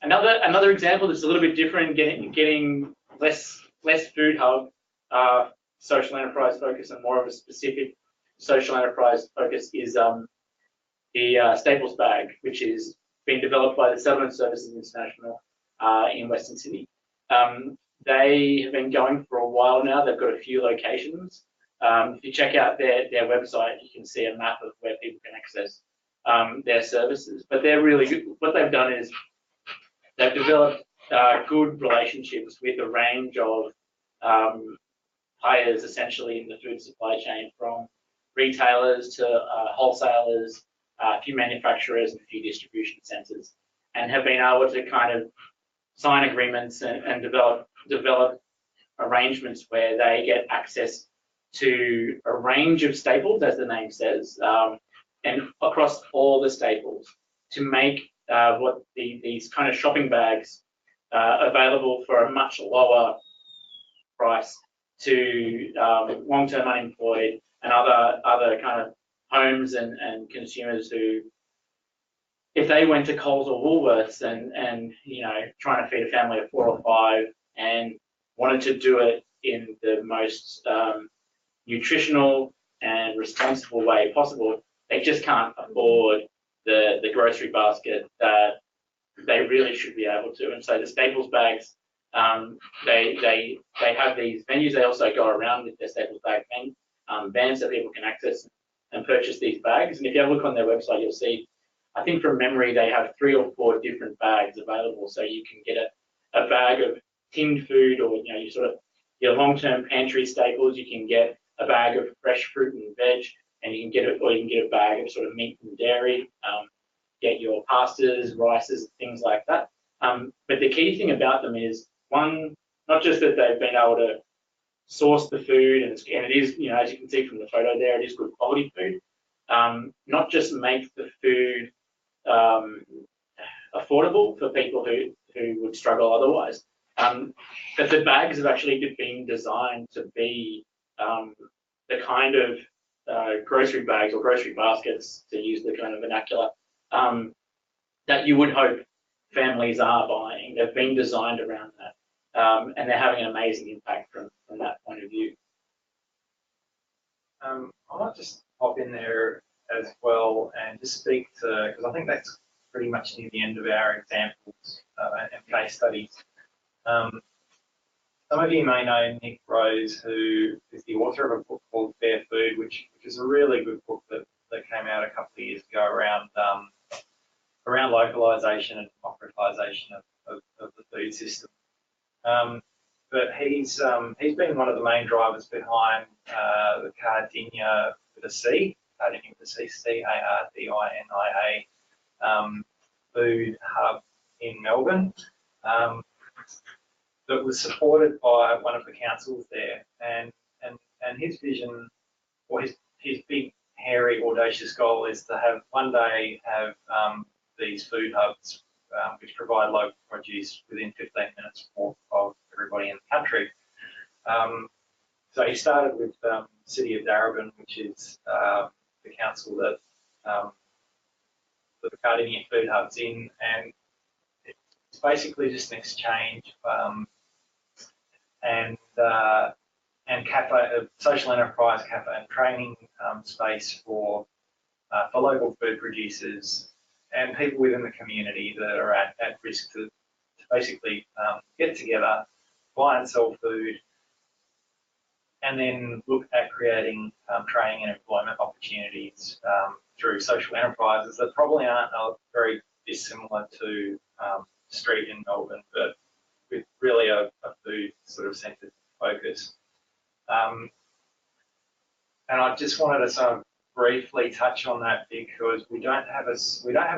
Another example that's a little bit different, getting less food hub, social enterprise focus, and more of a specific social enterprise focus is the Staples bag, which is being developed by the Settlement Services International in Western Sydney. They have been going for a while now. They've got a few locations. If you check out their website, you can see a map of where people can access their services. But they're really good. What they've done is they've developed good relationships with a range of players, essentially in the food supply chain, from retailers to wholesalers, a few manufacturers, and a few distribution centres, and have been able to kind of sign agreements and develop arrangements where they get access to a range of staples, as the name says, and across all the staples to make these kind of shopping bags available for a much lower price to long-term unemployed and other kind of homes and consumers who, if they went to Coles or Woolworths and trying to feed a family of 4 or 5 and wanted to do it in the most nutritional and responsible way possible, they just can't afford the grocery basket that they really should be able to. And so the Staples bags, they have these venues. They also go around with their Staples bag vans that people can access and purchase these bags. And if you have a look on their website, you'll see, I think from memory, they have 3 or 4 different bags available. So you can get a bag of tinned food, or your long-term pantry staples. You can get a bag of fresh fruit and veg, and you can get a bag of sort of meat and dairy. Get your pastas, rices, things like that. But the key thing about them is, one, not just that they've been able to source the food, and it is, as you can see from the photo there, it is good quality food. Not just make the food affordable for people who would struggle otherwise, but the bags have actually been designed to be the kind of grocery bags or grocery baskets, to use the kind of vernacular, that you would hope families are buying. They've been designed around that, and they're having an amazing impact from that point of view. I might just pop in there as well and just speak to, because I think that's pretty much near the end of our examples and case studies. Some of you may know Nick Rose, who is the author of a book called Fair Food, which is a really good book that came out a couple of years ago around localisation and democratisation of the food system. But he's been one of the main drivers behind the Cardinia with a C, Cardinia with a C, C-A-R-D-I-N-I-A food hub in Melbourne. That was supported by one of the councils there, and his vision, or his big, hairy, audacious goal is to have one day have these food hubs which provide local produce within 15 minutes of everybody in the country. So he started with the City of Darebin, which is the council that the Cardinia food hubs in, and it's basically just an exchange and cafe, a social enterprise cafe and training space for local food producers and people within the community that are at risk to basically get together, buy and sell food, and then look at creating training and employment opportunities through social enterprises that probably aren't very dissimilar to street in Melbourne, but with really a food sort of centred focus. And I just wanted to sort of briefly touch on that because we don't have a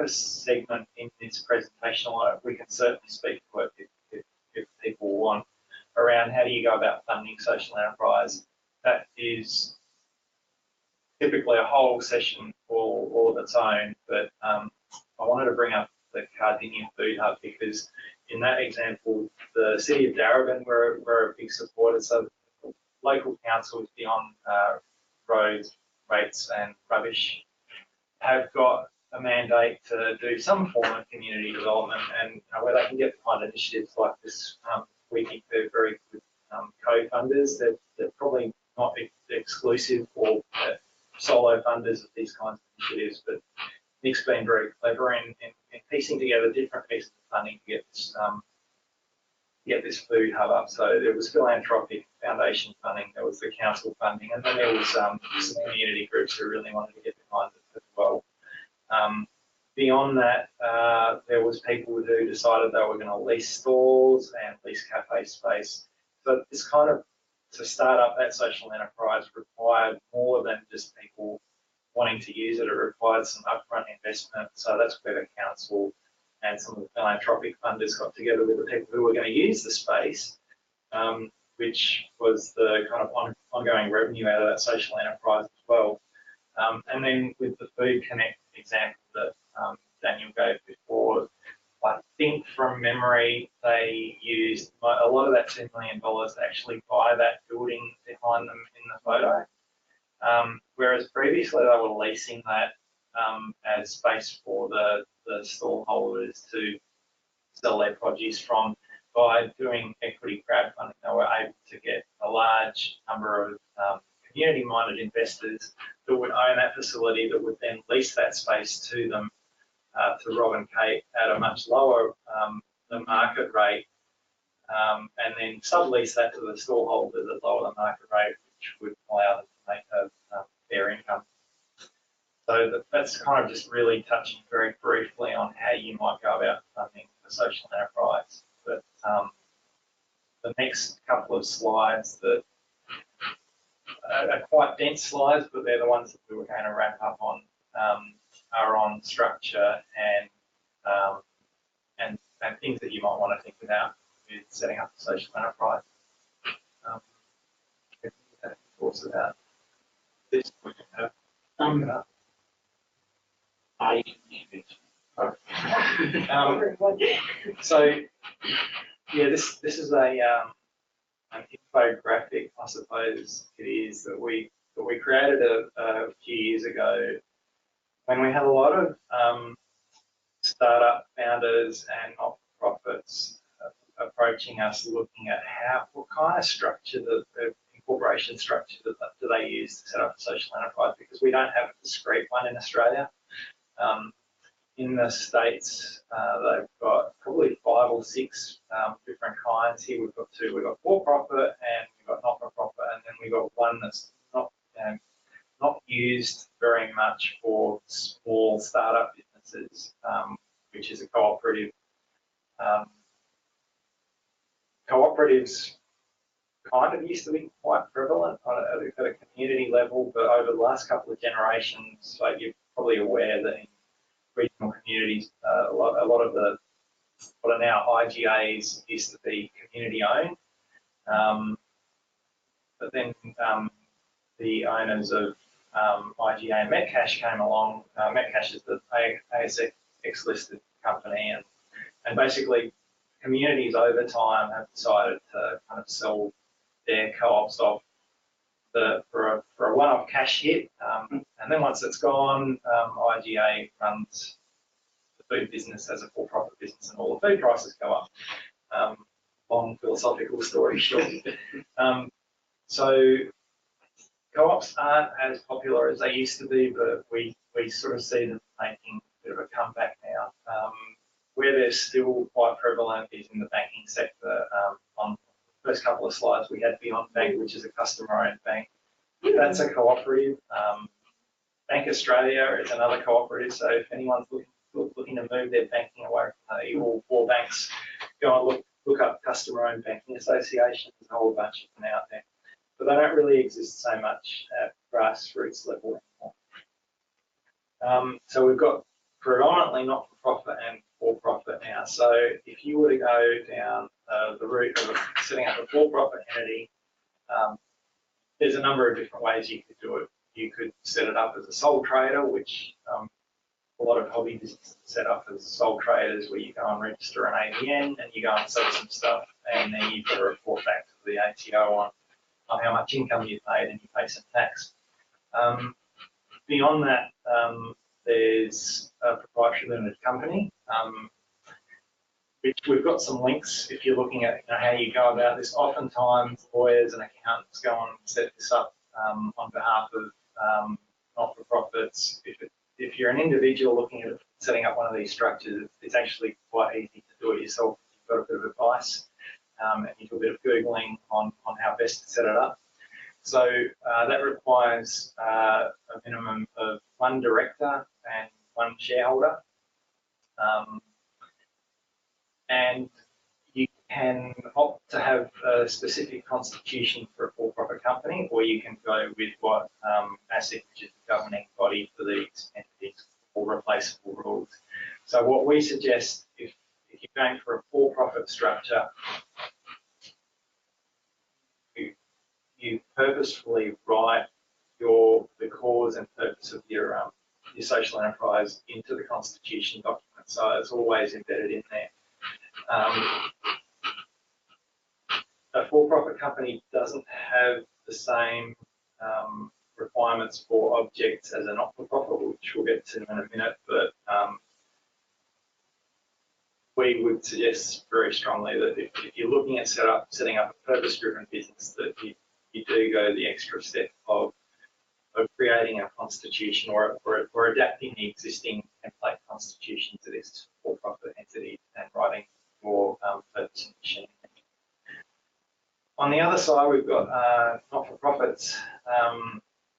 segment in this presentation. We can certainly speak to it if people want, around how do you go about funding social enterprise. That is typically a whole session all of its own, but I wanted to bring up the Cardinia Food Hub because in that example, the City of Darebin were a big supporter. So local councils beyond roads, rates and rubbish have got a mandate to do some form of community development, and where they can get behind initiatives like this, we think they're very good co-funders. They're probably not exclusive or solo funders of these kinds of initiatives, but Nick's been very clever in piecing together different pieces of funding to get this food hub up. So there was philanthropic foundation funding, there was the council funding, and then there was some community groups who really wanted to get behind it as well. Beyond that, there was people who decided they were going to lease stalls and lease cafe space. So this kind of, to start up that social enterprise required more than just people wanting to use it. It required some upfront investment. So that's where the council and some of the philanthropic funders got together with the people who were going to use the space, which was the kind of ongoing revenue out of that social enterprise as well. And then with the Food Connect example that Daniel gave before, I think from memory they used a lot of that $2 million to actually buy that building behind them in the photo. Whereas previously they were leasing that as space for the stall holders to sell their produce from. By doing equity crowdfunding, they were able to get a large number of community-minded investors that would own that facility, that would then lease that space to them, to Rob and Kate, at a much lower than market rate, and then sublease that to the stall holders at lower than market rate, which would allow them to make a fair income. So that's kind of just really touching very briefly on how you might go about funding a social enterprise. But the next couple of slides that are quite dense slides, but they're the ones that we were going to wrap up on, are on structure and things that you might want to think about with setting up a social enterprise. Thoughts about this? So yeah, this is an infographic, I suppose it is, that we created a few years ago when we had a lot of startup founders and not-for-profits approaching us, looking at what kind of structure that incorporation structure do they use to set up a social enterprise? Because we don't have a discrete one in Australia. In the States, they've got probably 5 or 6 different kinds. Here we've got 2. We've got for-profit and we've got not-for-profit, and then we've got one that's not used very much for small startup businesses, which is a cooperative. Cooperatives kind of used to be quite prevalent at a community level, but over the last couple of generations, like you're probably aware that in regional communities, a lot of the what are now IGAs used to be community owned, but then the owners of IGA and Metcash came along. Metcash is the ASX listed company, and basically communities over time have decided to kind of sell their co-ops off for a one-off cash hit, and then once it's gone, IGA runs the food business as a for-profit business, and all the food prices go up. Long philosophical story short. So co-ops aren't as popular as they used to be, but we sort of see them making a bit of a comeback now. Where they're still quite prevalent is in the banking sector. On the first couple of slides, we had Beyond Bank, which is a customer-owned bank. That's a cooperative. Bank Australia is another cooperative. So if anyone's looking to move their banking away from all 4 banks, go and look up customer-owned banking associations. There's a whole bunch of them out there, but they don't really exist so much at grassroots level anymore. So we've got predominantly not-for-profit and for-profit now. So if you were to go down the route of setting up a for-profit entity, there's a number of different ways you could do it. You could set it up as a sole trader, which a lot of hobby businesses set up as sole traders, where you go and register an ABN and you go and sell some stuff, and then you've got to report back to the ATO on how much income you've made, and you pay some tax. Beyond that, there's a proprietary limited company, which we've got some links if you're looking at how you go about this. Oftentimes, lawyers and accountants go and set this up on behalf of not-for-profits. If you're an individual looking at setting up one of these structures, it's actually quite easy to do it yourself. You've got a bit of advice and you do a bit of Googling on how best to set it up. So that requires a minimum of 1 director and 1 shareholder. And you can opt to have a specific constitution for a for-profit company, or you can go with what ASIC, which is the governing body for these entities, or replaceable rules. So what we suggest, if you're going for a for-profit structure, you purposefully write the cause and purpose of your social enterprise into the constitution document, so it's always embedded in there. A for-profit company doesn't have the same requirements for objects as a not-for-profit, which we'll get to in a minute, but we would suggest very strongly that if you're looking at setting up a purpose-driven business, that you do go the extra step of creating a constitution or adapting the existing template constitution to this for-profit entity and writing your purpose and mission. On the other side, we've got not-for-profits,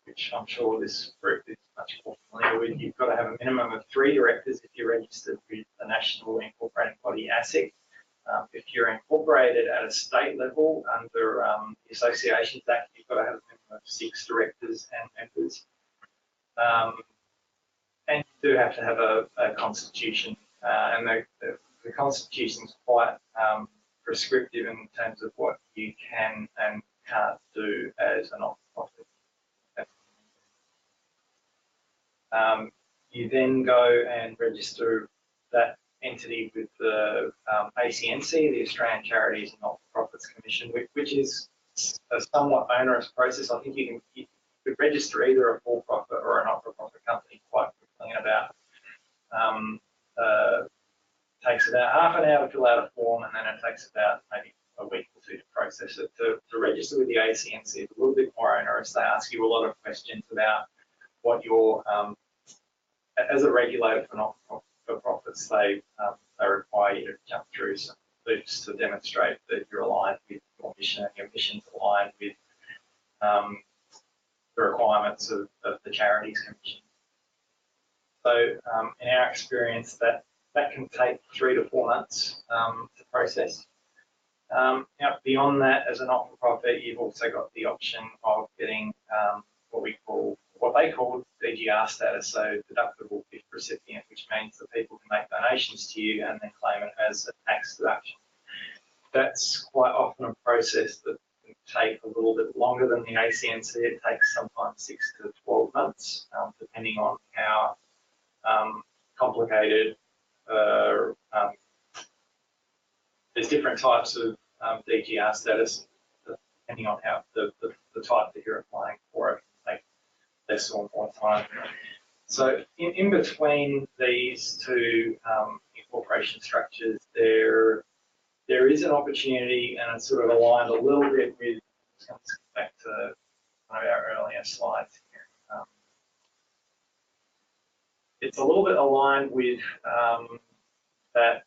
which I'm sure this group is much more familiar with. You've got to have a minimum of 3 directors if you're registered with the national incorporating body ASIC. If you're incorporated at a state level under the Associations Act, you've got to have a minimum of 6 directors and members. And you do have to have a constitution, and the constitution is quite prescriptive in terms of what you can and can't do as a not-for-profit. You then go and register that entity with the ACNC, the Australian Charities and Not-for-Profits Commission, which is a somewhat onerous process. I think you could register either a for-profit or a not-for-profit company quite quickly in about takes about half an hour to fill out a form, and then it takes about maybe a week or two to process it. To register with the ACNC is a little bit more onerous. They ask you a lot of questions about what your, as a regulator for not-for-profits, they require you to jump through some hoops to demonstrate that you're aligned with your mission and your mission's aligned with the requirements of the Charities Commission. So in our experience, that can take 3 to 4 months to process. Now, beyond that, as a not-for-profit, you've also got the option of getting what they call DGR status, so deductible gift recipient, which means that people can make donations to you and then claim it as a tax deduction. That's quite often a process that can take a little bit longer than the ACNC. It takes sometimes 6 to 12 months, depending on how complicated. There's different types of DGR status, depending on how the type that you're applying for. It can take less or more time. So in between these two incorporation structures, there is an opportunity, and it's sort of aligned a little bit with, let's go back to one of our earlier slides here. It's a little bit aligned with that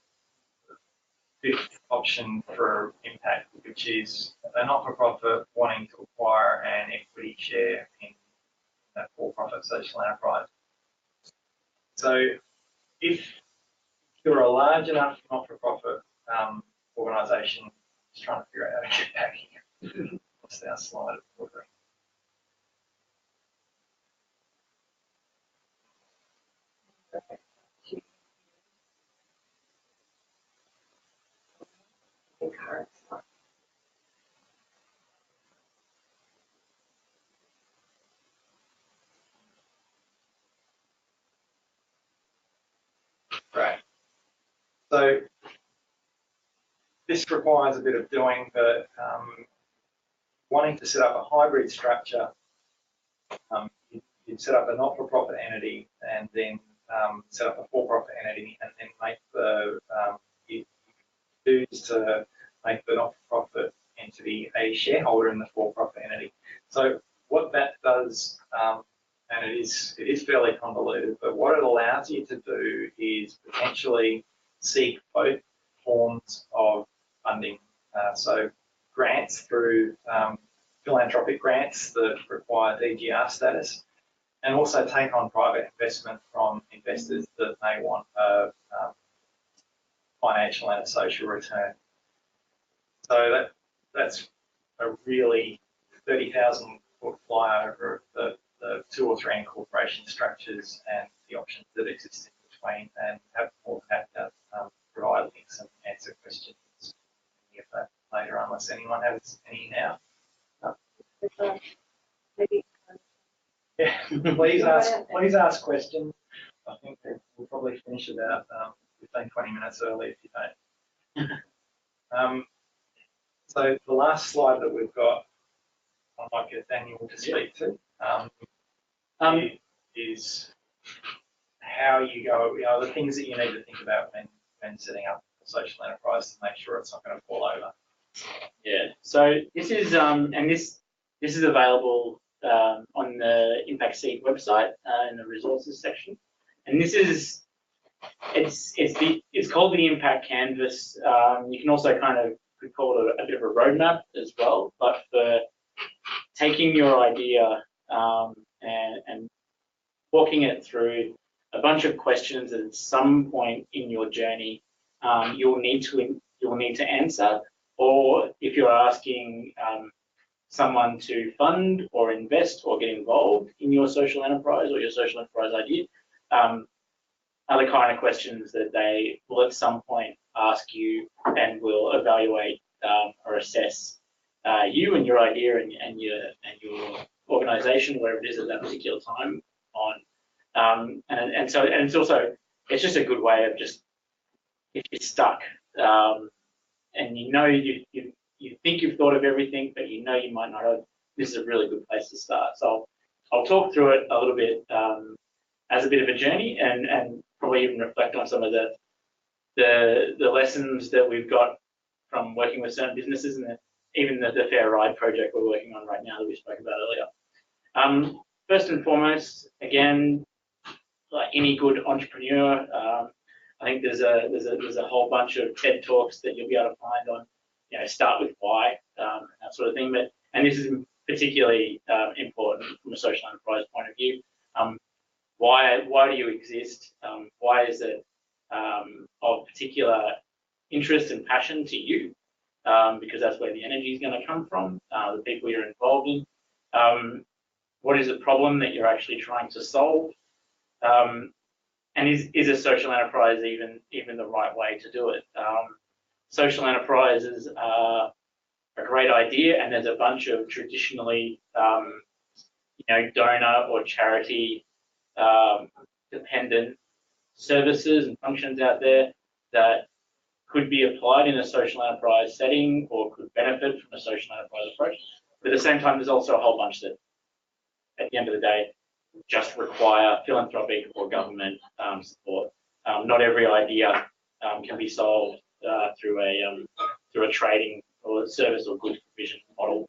fifth option for impact, which is a not-for-profit wanting to acquire an equity share in that for-profit social enterprise. So if you're a large enough not-for-profit organisation, just trying to figure out how to get back here. What's our slide? Right. So this requires a bit of doing, but wanting to set up a hybrid structure, you'd set up a not-for-profit entity and then set up a for-profit entity, and then make the you choose to make the not-for-profit entity a shareholder in the for-profit entity. So what that does, and it is fairly convoluted, but what it allows you to do is potentially seek both forms of funding. So grants through philanthropic grants that require DGR status, and also take on private investment from investors that may want a financial and a social return. So that's a really 30,000 foot flyover of the 2 or 3 incorporation structures and the options that exist in between, and have more than happy to provide links and answer questions later, unless anyone has any now. Yeah, please ask questions. I think we'll probably finish about 15-20 minutes early if you don't. So the last slide that we've got, I might get Daniel to speak to, is how you go, the things that you need to think about when setting up a social enterprise to make sure it's not going to fall over. Yeah, so this is this is available on the Impact Seed website in the resources section, and this is it's called the Impact Canvas. You can also could call it a bit of a roadmap as well, but for taking your idea and walking it through a bunch of questions that at some point in your journey you'll need to answer, or if you're asking someone to fund or invest or get involved in your social enterprise or your social enterprise idea, are the kind of questions that they will at some point ask you and will evaluate or assess you and your idea and your organisation, wherever it is at that particular time on. And so it's also, it's just a good way of just, if you're stuck and you think you've thought of everything, but you might not have, this is a really good place to start. So I'll talk through it a little bit as a bit of a journey, and probably even reflect on some of the lessons that we've got from working with certain businesses, and even the Fair Ride project we're working on right now that we spoke about earlier. First and foremost, again, like any good entrepreneur, I think there's a whole bunch of TED Talks that you'll be able to find on, start with why, that sort of thing. And this is particularly important from a social enterprise point of view. Why do you exist? Why is it of particular interest and passion to you? Because that's where the energy is going to come from, the people you're involved in. What is the problem that you're actually trying to solve? And is a social enterprise even the right way to do it? Social enterprises are a great idea, and there's a bunch of traditionally, donor or charity dependent services and functions out there that could be applied in a social enterprise setting or could benefit from a social enterprise approach. But at the same time, there's also a whole bunch that, at the end of the day, just require philanthropic or government support. Not every idea can be solved through a trading or service or goods provision model.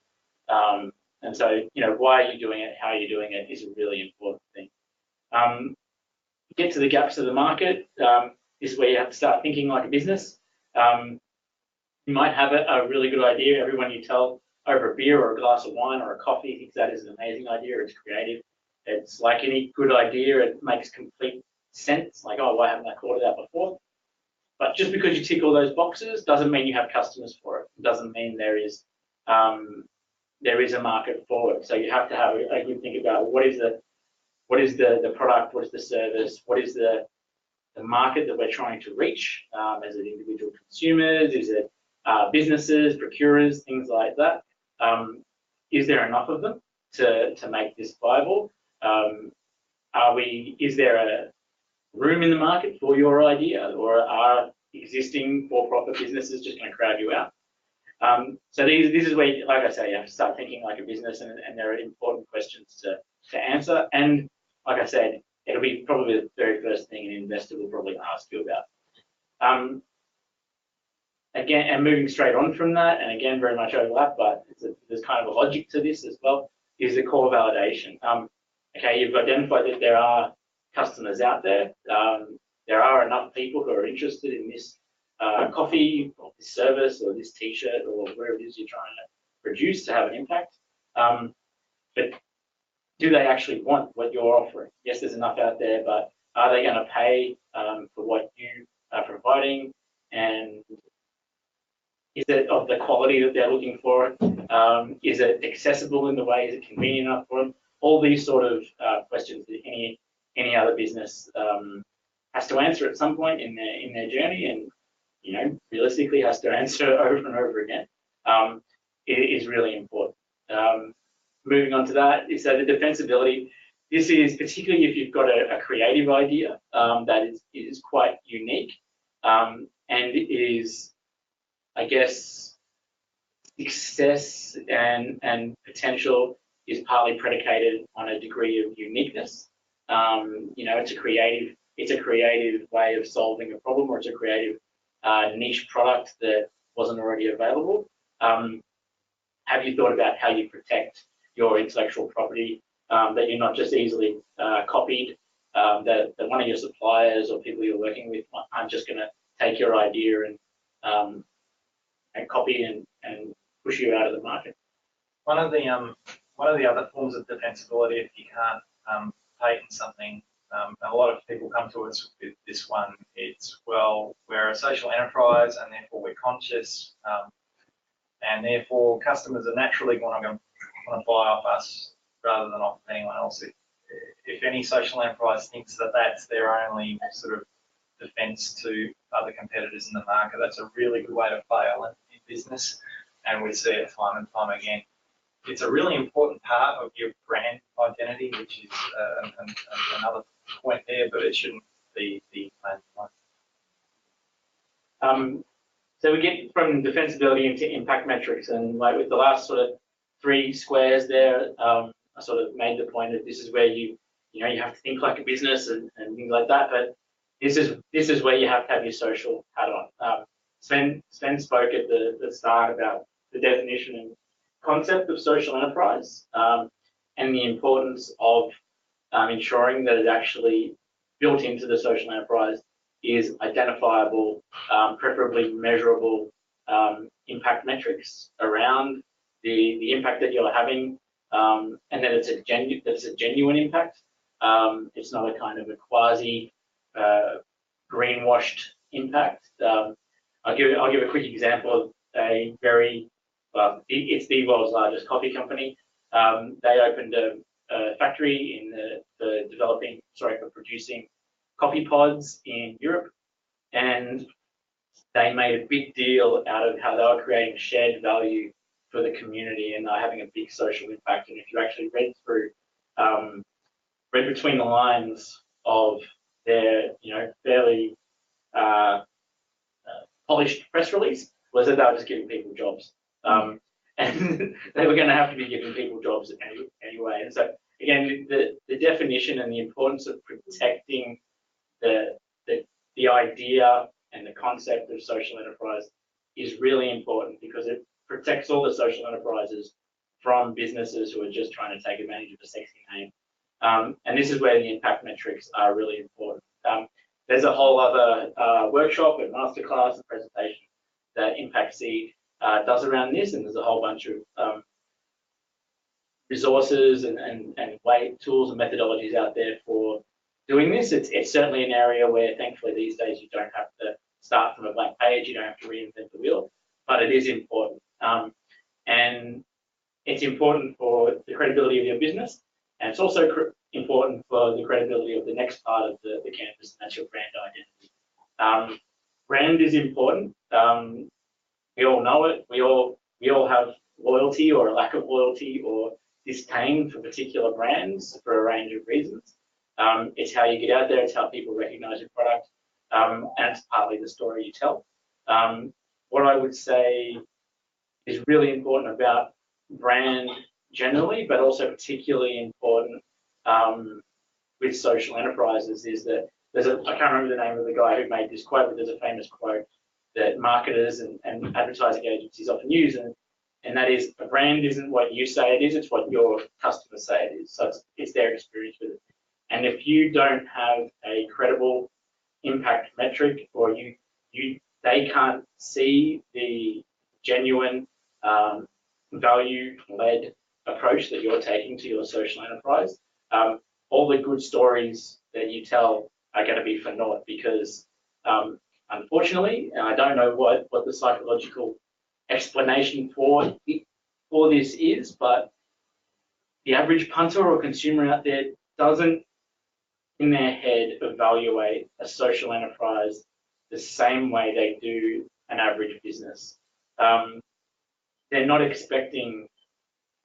And so, why are you doing it? How are you doing it is a really important thing. Get to the gaps of the market. This is where you have to start thinking like a business. You might have a really good idea. Everyone you tell over a beer or a glass of wine or a coffee thinks that is an amazing idea. It's creative. It's like any good idea. It makes complete sense. Like, oh, why haven't I thought of that before? But just because you tick all those boxes doesn't mean you have customers for it. It doesn't mean there is a market for it. So you have to have a good think about what is the product, what is the service, what is the market that we're trying to reach? Is it individual consumers? Is it businesses, procurers, things like that? Is there enough of them to make this viable? Is there a room in the market for your idea, or are existing for-profit businesses just going to crowd you out? So this is where, like I say, you have to start thinking like a business, and there are important questions to answer. And like I said, it'll be probably the very first thing an investor will probably ask you about. Again, and moving straight on from that, and again, very much overlap, but there's kind of a logic to this as well, is the core validation. Okay, you've identified that there are customers out there. There are enough people who are interested in this coffee or this service or this t-shirt or whatever it is you're trying to produce to have an impact. But do they actually want what you're offering? Yes, there's enough out there, but are they going to pay for what you are providing? And is it of the quality that they're looking for? Is it accessible in the way? Is it convenient enough for them? All these sort of questions that any other business has to answer at some point in their journey, and realistically has to answer over and over again. It is really important. Moving on to that, so the defensibility. This is particularly if you've got a creative idea that is quite unique, and is, I guess, success and potential is partly predicated on a degree of uniqueness. It's a creative way of solving a problem, or it's a creative niche product that wasn't already available. Have you thought about how you protect your intellectual property, that you're not just easily copied, that one of your suppliers or people you're working with aren't just going to take your idea and copy and push you out of the market? One of the other forms of defensibility, if you can't patent something, a lot of people come to us with this one. It's, well, we're a social enterprise and therefore we're conscious, and therefore customers are naturally going to buy off us rather than off anyone else. If any social enterprise thinks that that's their only sort of defense to other competitors in the market, that's a really good way to fail in business, and we see it time and time again. It's a really important part of your brand identity, which is another point there, but it shouldn't be the main one. So we get from defensibility into impact metrics, and like with the last sort of 3 squares there, I sort of made the point that this is where you have to think like a business and things like that, but this is where you have to have your social hat on. Sven spoke at the start about the definition and concept of social enterprise, and the importance of ensuring that it actually built into the social enterprise is identifiable, preferably measurable impact metrics around the impact that you're having, and that it's a genuine impact. It's not a kind of a quasi greenwashed impact. I'll give a quick example of a very it's the world's largest coffee company. They opened a factory in for producing coffee pods in Europe, and they made a big deal out of how they were creating shared value for the community and having a big social impact. And if you actually read between the lines of their, fairly polished press release, was that they were just giving people jobs. And they were going to have to be giving people jobs anyway. And so, again, the definition and the importance of protecting the idea and the concept of social enterprise is really important, because it protects all the social enterprises from businesses who are just trying to take advantage of a sexy name. And this is where the impact metrics are really important. There's a whole other workshop and masterclass and presentation that Impact Seed does around this, and there's a whole bunch of resources and tools and methodologies out there for doing this. It's certainly an area where, thankfully, these days you don't have to start from a blank page, you don't have to reinvent the wheel, but it is important. And it's important for the credibility of your business, and it's also important for the credibility of the next part of the canvas, and that's your brand identity. Brand is important. We all know it. We all have loyalty or a lack of loyalty or disdain for particular brands for a range of reasons. It's how you get out there. It's how people recognize your product, and it's partly the story you tell. What I would say is really important about brand generally, but also particularly important with social enterprises, is that I can't remember the name of the guy who made this quote, but there's a famous quote that marketers and advertising agencies often use, and that is, a brand isn't what you say it is, it's what your customers say it is. So it's their experience with it. And if you don't have a credible impact metric, or they can't see the genuine value-led approach that you're taking to your social enterprise, all the good stories that you tell are going to be for naught, because unfortunately, and I don't know what the psychological explanation for this is, but the average punter or consumer out there doesn't, in their head, evaluate a social enterprise the same way they do an average business. They're not expecting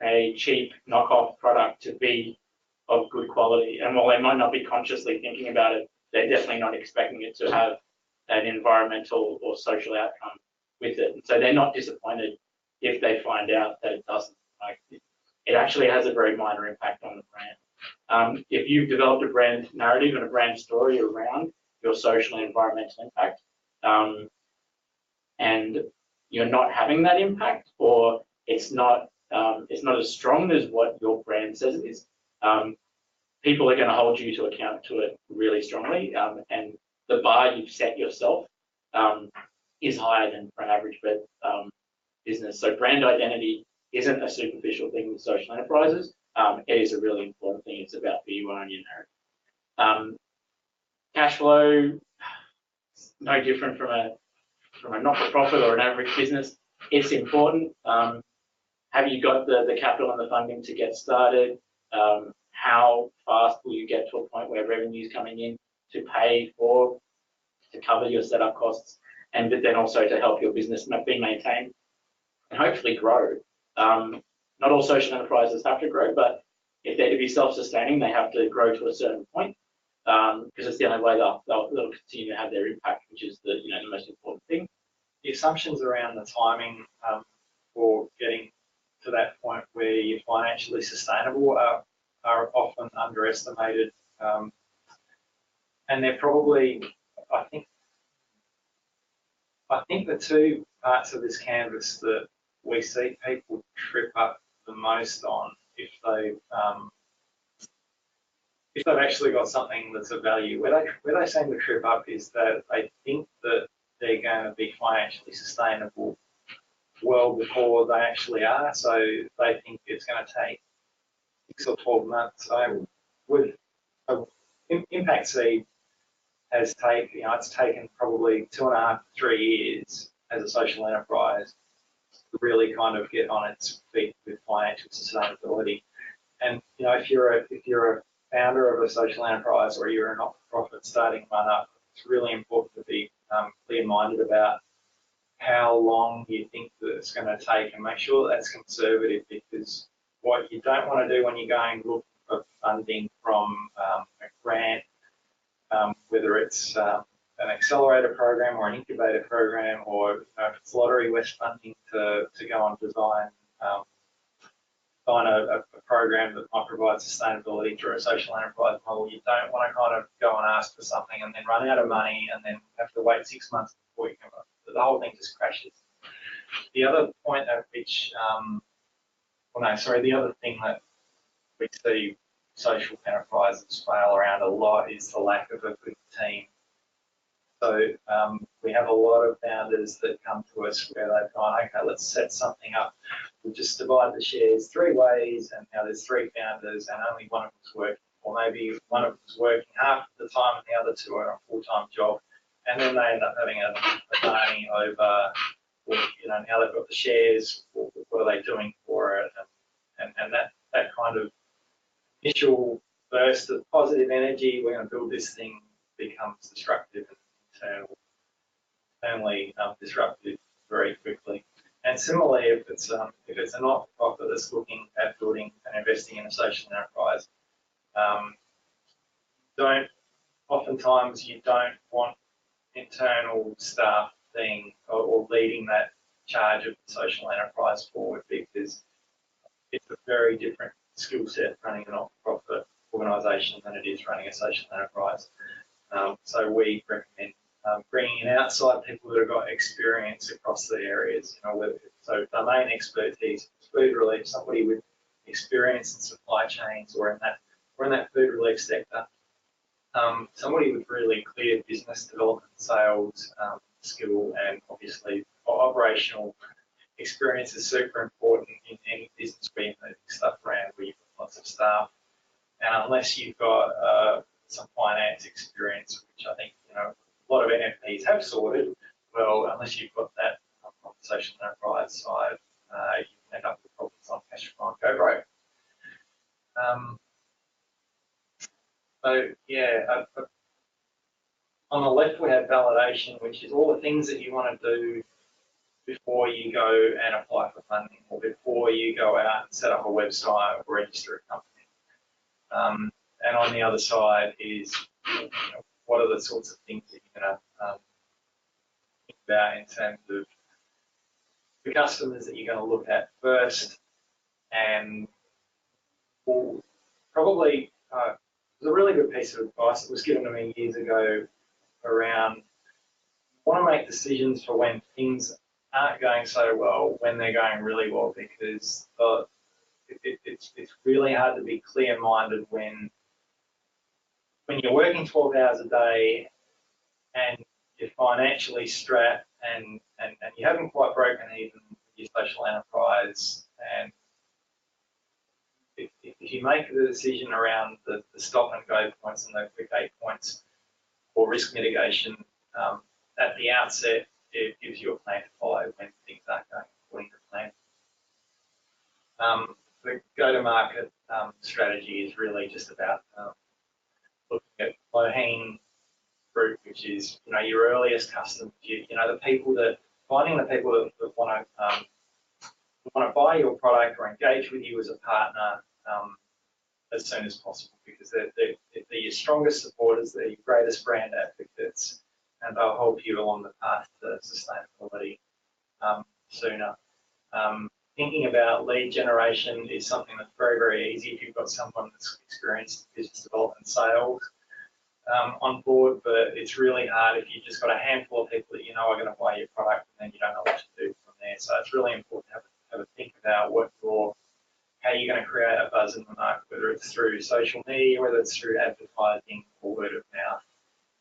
a cheap knockoff product to be of good quality, and while they might not be consciously thinking about it, they're definitely not expecting it to have an environmental or social outcome with it. And so they're not disappointed if they find out that it doesn't. It actually has a very minor impact on the brand. If you've developed a brand narrative and a brand story around your social and environmental impact, and you're not having that impact, or it's not as strong as what your brand says it is, people are going to hold you to account to it really strongly, and the bar you've set yourself is higher than for an average business. So brand identity isn't a superficial thing with social enterprises. It is a really important thing. It's about who you are and your narrative. Cash flow, no different from a not-for-profit or an average business. It's important. Have you got the capital and the funding to get started? How fast will you get to a point where revenue is coming in to cover your setup costs, and then also to help your business be maintained and hopefully grow? Not all social enterprises have to grow, but if they're to be self-sustaining, they have to grow to a certain point, because it's the only way they'll continue to have their impact, which is the most important thing. The assumptions around the timing for getting to that point where you're financially sustainable are often underestimated, and they're probably, I I think the two parts of this canvas that we see people trip up the most on, if they've actually got something that's of value, where they seem to trip up is that they think that they're going to be financially sustainable well before they actually are. So they think it's going to take 6 or 12 months. So with Impact Seed has taken, it's taken probably 2.5 to 3 years as a social enterprise to really kind of get on its feet with financial sustainability. And if you're a founder of a social enterprise or you're a not-for-profit starting one up, it's really important to be clear-minded about how long you think that it's going to take and make sure that that's conservative, because what you don't want to do when you're going looking for funding from a grant, whether it's an accelerator program or an incubator program, or if it's Lottery West funding to go and design a program that might provide sustainability through a social enterprise model, you don't want to kind of go and ask for something and then run out of money and then have to wait 6 months before you come up. The whole thing just crashes. The other point at which, the other thing that we see social enterprises fail around a lot is the lack of a good team. So we have a lot of founders that come to us where they've gone, okay, let's set something up. We'll just divide the shares 3 ways, and now there's 3 founders, and only one of them's working, or maybe one of them's working half the time, and the other 2 are on a full-time job, and then they end up having a barney over, now they've got the shares. What are they doing for it? And that kind of initial burst of positive energy, we're going to build this thing, becomes destructive and internally disruptive very quickly. And similarly, if it's a not-for-profit that's looking at building and investing in a social enterprise, oftentimes you don't want internal staff being or leading that charge of the social enterprise forward, because it's a very different skill set running a not-for-profit organisation than it is running a social enterprise. So we recommend bringing in outside people that have got experience across the areas. So domain expertise, food relief, somebody with experience in supply chains or in that food relief sector, somebody with really clear business development, sales skill, and obviously operational experience is super important in any business where you're moving stuff around, where you've got lots of staff. And unless you've got some finance experience, which I think a lot of NFPs have sorted, well, unless you've got that on the social enterprise side, you can end up with problems on cash flow and go broke. So yeah, on the left we have validation, which is all the things that you want to do before you go and apply for funding, or before you go out and set up a website or register a company. And on the other side is what are the sorts of things that you're going to think about in terms of the customers that you're going to look at first. And probably there's a really good piece of advice that was given to me years ago around want to make decisions for when things aren't going so well, when they're going really well, because it's really hard to be clear-minded when you're working 12 hours a day and you're financially strapped and you haven't quite broken even with your social enterprise. And if you make the decision around the stop and go points and the quick 8 points or risk mitigation at the outset, it gives you a plan to follow when things aren't going according to plan. The go-to-market strategy is really just about looking at low-hanging fruit, which is your earliest customers. The people that want to buy your product or engage with you as a partner as soon as possible, because they're your strongest supporters, they're your greatest brand advocates, and they'll help you along the path to sustainability sooner. Thinking about lead generation is something that's very, very easy if you've got someone that's experienced in business development sales. on board, but it's really hard if you've just got a handful of people that you know are going to buy your product and then you don't know what to do from there. So it's really important to have a think about how you're going to create a buzz in the market, whether it's through social media, whether it's through advertising or word of mouth,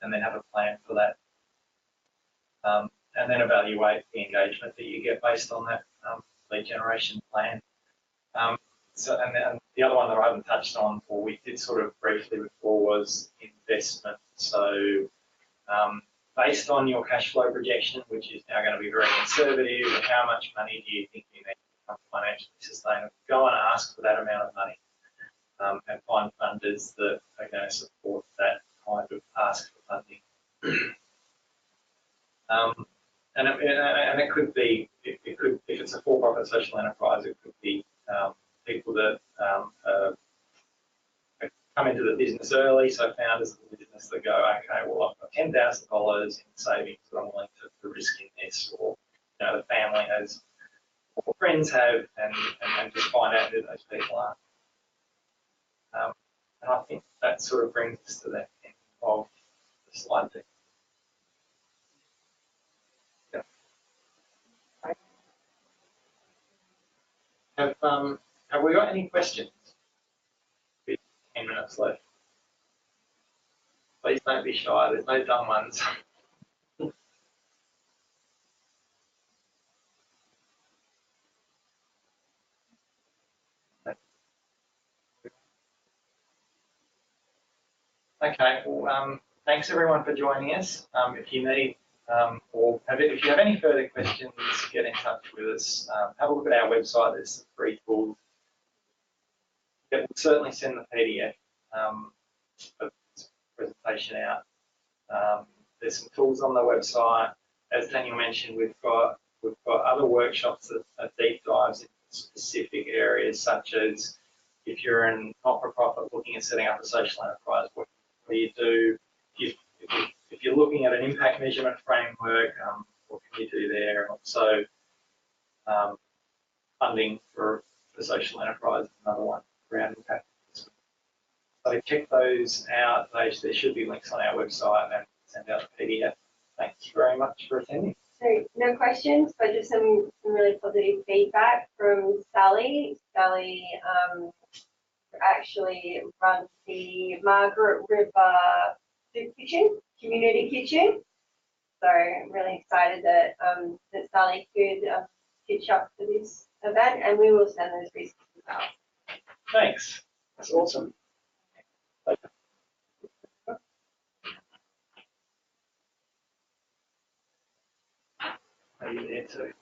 and then have a plan for that. And then evaluate the engagement that you get based on that lead generation plan. And then the other one that I haven't touched on, or we did sort of briefly before, was investment. So based on your cash flow projection, which is now going to be very conservative, how much money do you think you need to become financially sustainable? Go and ask for that amount of money and find funders that are going to support that kind of ask for funding. And it could be, if it's a for-profit social enterprise, it could be people that come into the business early, so founders of the business that go, okay, well, I've got $10,000 in savings that I'm willing to risk in this, or the family has, or friends have, and just find out who those people are. And I think that sort of brings us to the end of the slide deck. Have we got any questions? 10 minutes left. Please don't be shy, there's no dumb ones. Okay, well, thanks everyone for joining us. If you need if you have any further questions, get in touch with us. Have a look at our website, there's some free tools. We'll certainly send the PDF of this presentation out. There's some tools on the website. As Daniel mentioned, we've got other workshops that are deep dives into specific areas, such as if you're a not-for-profit looking at setting up a social enterprise, what do you do? If you're looking at an impact measurement framework, what can you do there? And also funding for the social enterprise is another one around impact. So check those out. There should be links on our website, and send out the PDF. Thanks very much for attending. So no questions, but just some really positive feedback from Sally. Sally actually runs the Margaret River Soup Kitchen, community kitchen. So I'm really excited that that Sally could pitch up for this event, and we will send those resources out. Thanks. That's awesome. Are you there too?